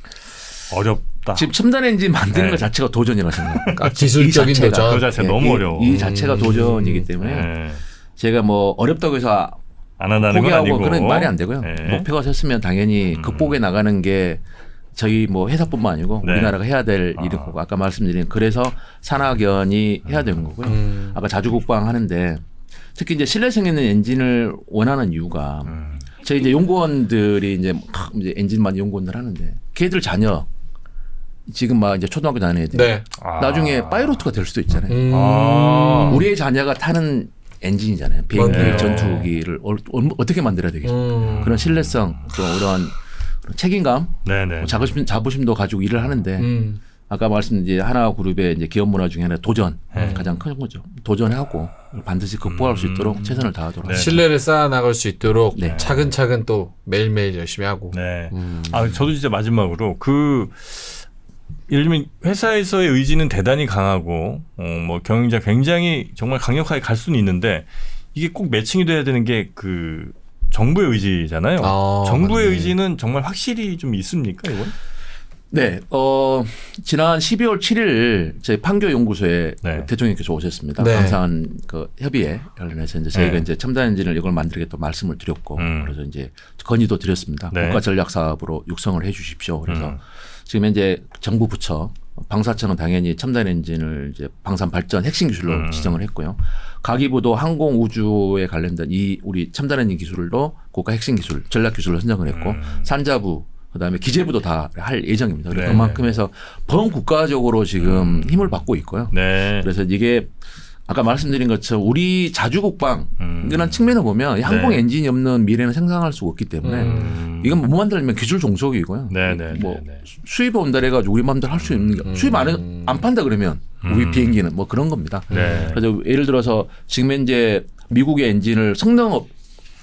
어렵다. 지금 첨단 엔진 만드는 네. 것 자체가 도전이라고 생각합니다. 기술적인 이 자체가. 도전. 그 자체가 너무 어려워. 이 자체가 도전이기 때문에 네. 제가 뭐 어렵다고 해서 안 한다는 건 아니고. 포기하고 그런 말이 안 되고요. 네. 목표가 섰으면 당연히 극복해 나가는 게 저희 뭐 회사뿐만 아니고 네. 우리나라가 해야 될 일이고 아까 말씀드린 그래서 산하견이 해야 되는 거고요. 아까 자주국방 하는데 특히 이제 신뢰성 있는 엔진을 원하는 이유가 저희 이제 연구원들이 이제 엔진만 연구원들 하는데 걔들 자녀 지금 막 이제 초등학교 다니는 애들이 네. 나중에 파이로트가 될 수도 있잖아요. 우리의 자녀가 타는 엔진이잖아요. 비행기 네. 전투기를 어떻게 만들어야 되겠습니까? 그런 신뢰성 또 이런 책임감, 네네. 자부심도 가지고 일을 하는데 아까 말씀드린 이제 하나그룹의 이제 기업 문화 중에 하나 도전 가장 큰 거죠. 도전하고 반드시 극복할 수 있도록 최선을 다하도록. 네. 신뢰를 쌓아 나갈 수 있도록 네. 차근차근 또 매일매일 열심히 하고. 네. 저도 진짜 마지막으로 예를 들면 회사에서의 의지는 대단히 강하고 뭐 경영자 굉장히 정말 강력하게 갈 수는 있는데 이게 꼭 매칭이 돼야 되는 게 그 정부의 의지잖아요. 정부의 맞네. 의지는 정말 확실히 좀 있습니까, 이건? 네, 지난 12월 7일 저희 판교연구소에 네. 대통령께서 오셨습니다. 네. 방산 그 협의회 관련해서 이제 저희가 네. 이제 첨단 엔진을 이걸 만들겠다고 말씀을 드렸고 그래서 이제 건의도 드렸습니다. 네. 국가 전략 사업으로 육성을 해 주십시오. 그래서 지금 현재 정부 부처 방사청은 당연히 첨단 엔진을 이제 방산 발전 핵심 기술로 지정을 했고요. 가기부도 항공 우주에 관련된 이 우리 첨단 엔진 기술로 국가 핵심 기술, 전략 기술로 선정을 했고 산자부 그다음에 기재부도 다 할 예정입니다. 네. 그만큼 해서 범국가적으로 지금 힘을 받고 있고요. 네. 그래서 이게 아까 말씀드린 것처럼 우리 자주국방 이런 측면을 보면 항공 네. 엔진이 없는 미래는 생산할 수가 없기 때문에 이건 못 만들면 기술 종속이고요. 네네. 뭐 수입에 온다 해가지고 우리 마음대로 할 수 있는 게 수입 안 판다 그러면 우리 비행기는 뭐 그런 겁니다. 네. 그래서 예를 들어서 지금 현재 미국의 엔진을 성능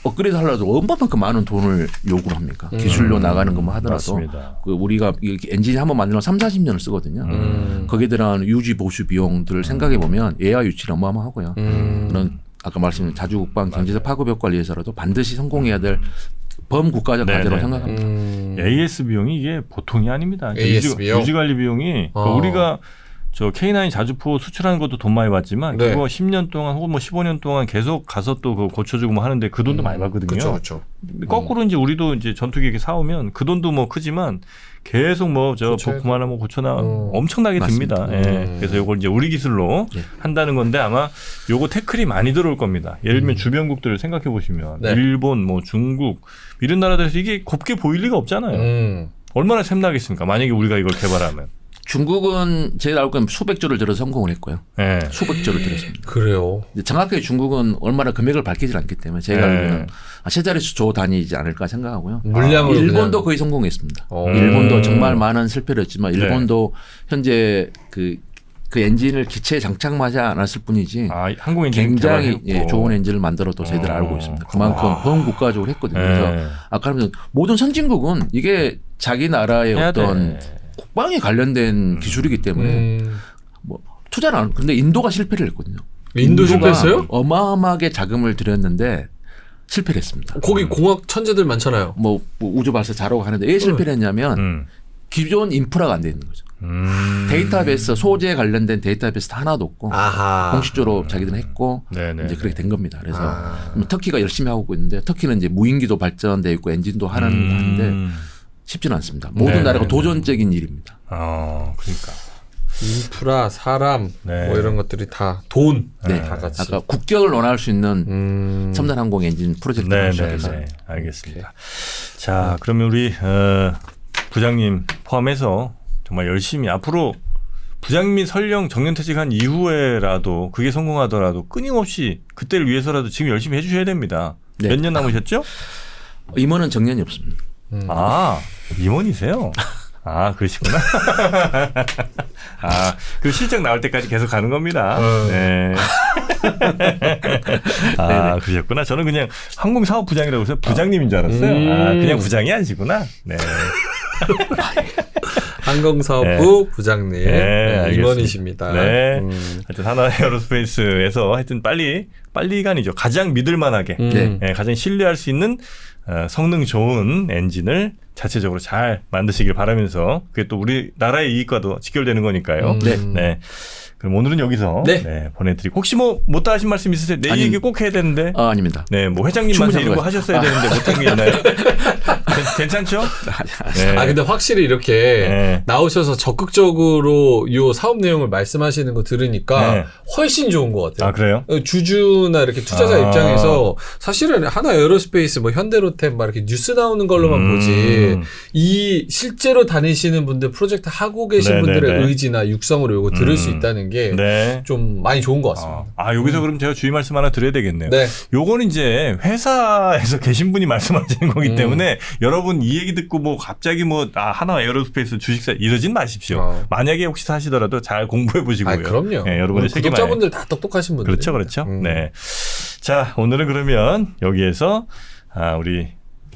업그레이드 하려도 얼마만큼 많은 돈을 요구를 합니까? 기술로 나가는 것만 하더라도 맞습니다. 그 우리가 엔진 한번 만들면 30-40년을 쓰거든요. 거기에 대한 유지 보수 비용들을 생각해 보면 예와 유치는 어마어마하고요. 그런 아까 말씀드린 자주국방 경제적 파급 효과를 위해서라도 반드시 성공해야 될 범국가적 과제로 생각합니다. AS 비용이 이게 보통이 아닙니다. AS 비용? 유지관리 비용이 그러니까 우리가 저 K9 자주포 수출하는 것도 돈 많이 받지만 네. 그거 10년 동안 혹은 뭐 15년 동안 계속 가서 또 그거 고쳐주고 뭐 하는데 그 돈도 많이 받거든요. 그렇죠. 거꾸로 이제 우리도 이제 전투기계 사오면 그 돈도 뭐 크지만 계속 뭐 저 부품 하나 뭐 고쳐나 엄청나게 듭니다. 예. 그래서 이걸 이제 우리 기술로 한다는 건데 아마 요거 태클이 많이 들어올 겁니다. 예를 들면 주변국들을 생각해 보시면 네. 일본, 뭐 중국 이런 나라들에서 이게 곱게 보일 리가 없잖아요. 얼마나 샘나겠습니까? 만약에 우리가 이걸 개발하면. 중국은 제가 알고 있는 수백조를 들어 성공을 했고요. 예. 수백조를 들였습니다. 그래요. 근데 정확하게 중국은 얼마나 금액을 밝히질 않기 때문에 제가 알기로는 세 자릿수 조 단위이지 않을까 생각하고요. 물량으로 일본도 그냥. 거의 성공했습니다. 일본도 정말 많은 실패를 했지만 일본도 현재 그 엔진을 기체에 장착하지 않았을 뿐이지 한국 엔진 굉장히 개발했고. 좋은 엔진을 만들어 또 저희들 알고 있습니다. 그만큼 범국가적으로 했거든요. 그래서 아까 하면서 모든 선진국은 이게 자기 나라의 어떤 국방에 관련된 기술이기 때문에 뭐 투자를 안. 근데 인도가 실패를 했거든요. 인도 인도가 실패했어요? 어마어마하게 자금을 들였는데 실패를 했습니다. 거기 공학 천재들 많잖아요. 뭐 우주 발사 잘하고 하는데 왜 실패를 했냐면 기존 인프라가 안 돼 있는 거죠. 데이터베이스 소재에 관련된 데이터베이스 하나도 없고 아하. 공식적으로 자기들은 했고 네네. 이제 그렇게 된 겁니다. 그래서 터키가 열심히 하고 있는데 터키는 이제 무인기도 발전돼 있고 엔진도 하는데 쉽지는 않습니다. 모든 나라가 도전적인 일입니다. 그러니까. 인프라, 사람 네. 뭐 이런 것들이 다 돈. 네. 다 같이. 아까 국격을 논할 수 있는 첨단 항공 엔진 프로젝트를 시작해서 알겠습니다. 자, 그러면 우리 부장님 포함해서 정말 열심히 앞으로 부장님이 설령 정년퇴직한 이후에라도 그게 성공하더라도 끊임없이 그때를 위해서라도 지금 열심히 해주셔야 됩니다. 네. 몇 년 남으셨죠? 임원은 정년이 없습니다. 임원이세요? 그러시구나. 그 실적 나올 때까지 계속 가는 겁니다. 네. 그러셨구나. 저는 그냥 항공사업부장이라고 해서 부장님인 줄 알았어요. 그냥 부장이 아니시구나. 네. 항공사업부 부장님 네, 임원이십니다. 네. 하여튼 하나 에어로스페이스에서 하여튼 빨리가 아니죠. 가장 믿을만하게 가장 신뢰할 수 있는 성능 좋은 엔진을 자체적으로 잘 만드시길 바라면서 그게 또 우리나라의 이익과도 직결되는 거니까요. 네. 그럼 오늘은 여기서 보내드리고 혹시 뭐 못다 하신 말씀 있으세요? 내 얘기 꼭 해야 되는데. 아닙니다. 네, 뭐 회장님한테 이런 거 하셨어야 되는데 못한 게 있나요? 괜찮죠? 네. 근데 확실히 이렇게 나오셔서 적극적으로 요 사업 내용을 말씀하시는 거 들으니까 훨씬 좋은 것 같아요. 그래요? 주주나 이렇게 투자자 입장에서 사실은 하나 에어로스페이스 뭐 현대로템 막 이렇게 뉴스 나오는 걸로만 보지 이 실제로 다니시는 분들 프로젝트 하고 계신 분들의 의지나 육성으로 요거 들을 수 있다는 게 좀 많이 좋은 것 같습니다. 여기서 그럼 제가 주의 말씀 하나 드려야 되겠네요. 네. 요거는 이제 회사에서 계신 분이 말씀하시는 거기 때문에 여러분 이 얘기 듣고 뭐 갑자기 뭐 하나 에어로스페이스 주식사 이러진 마십시오. 만약에 혹시 사시더라도 잘 공부해 보시고요. 그럼요. 네, 여러분의 구독자분들 다 똑똑하신 분들. 그렇죠. 네. 자, 오늘은 그러면 여기에서 우리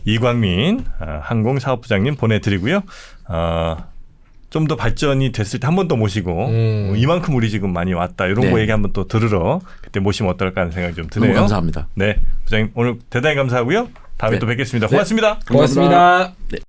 이광민 항공사업부장님 보내드리고요. 좀 더 발전이 됐을 때 한 번 더 모시고 이만큼 우리 지금 많이 왔다 이런 거 얘기 한번 또 들으러 그때 모시면 어떨까 하는 생각이 좀 드네요. 너무 감사합니다. 네, 부장님 오늘 대단히 감사하고요. 다음에 또 뵙겠습니다. 고맙습니다. 고맙습니다. 네.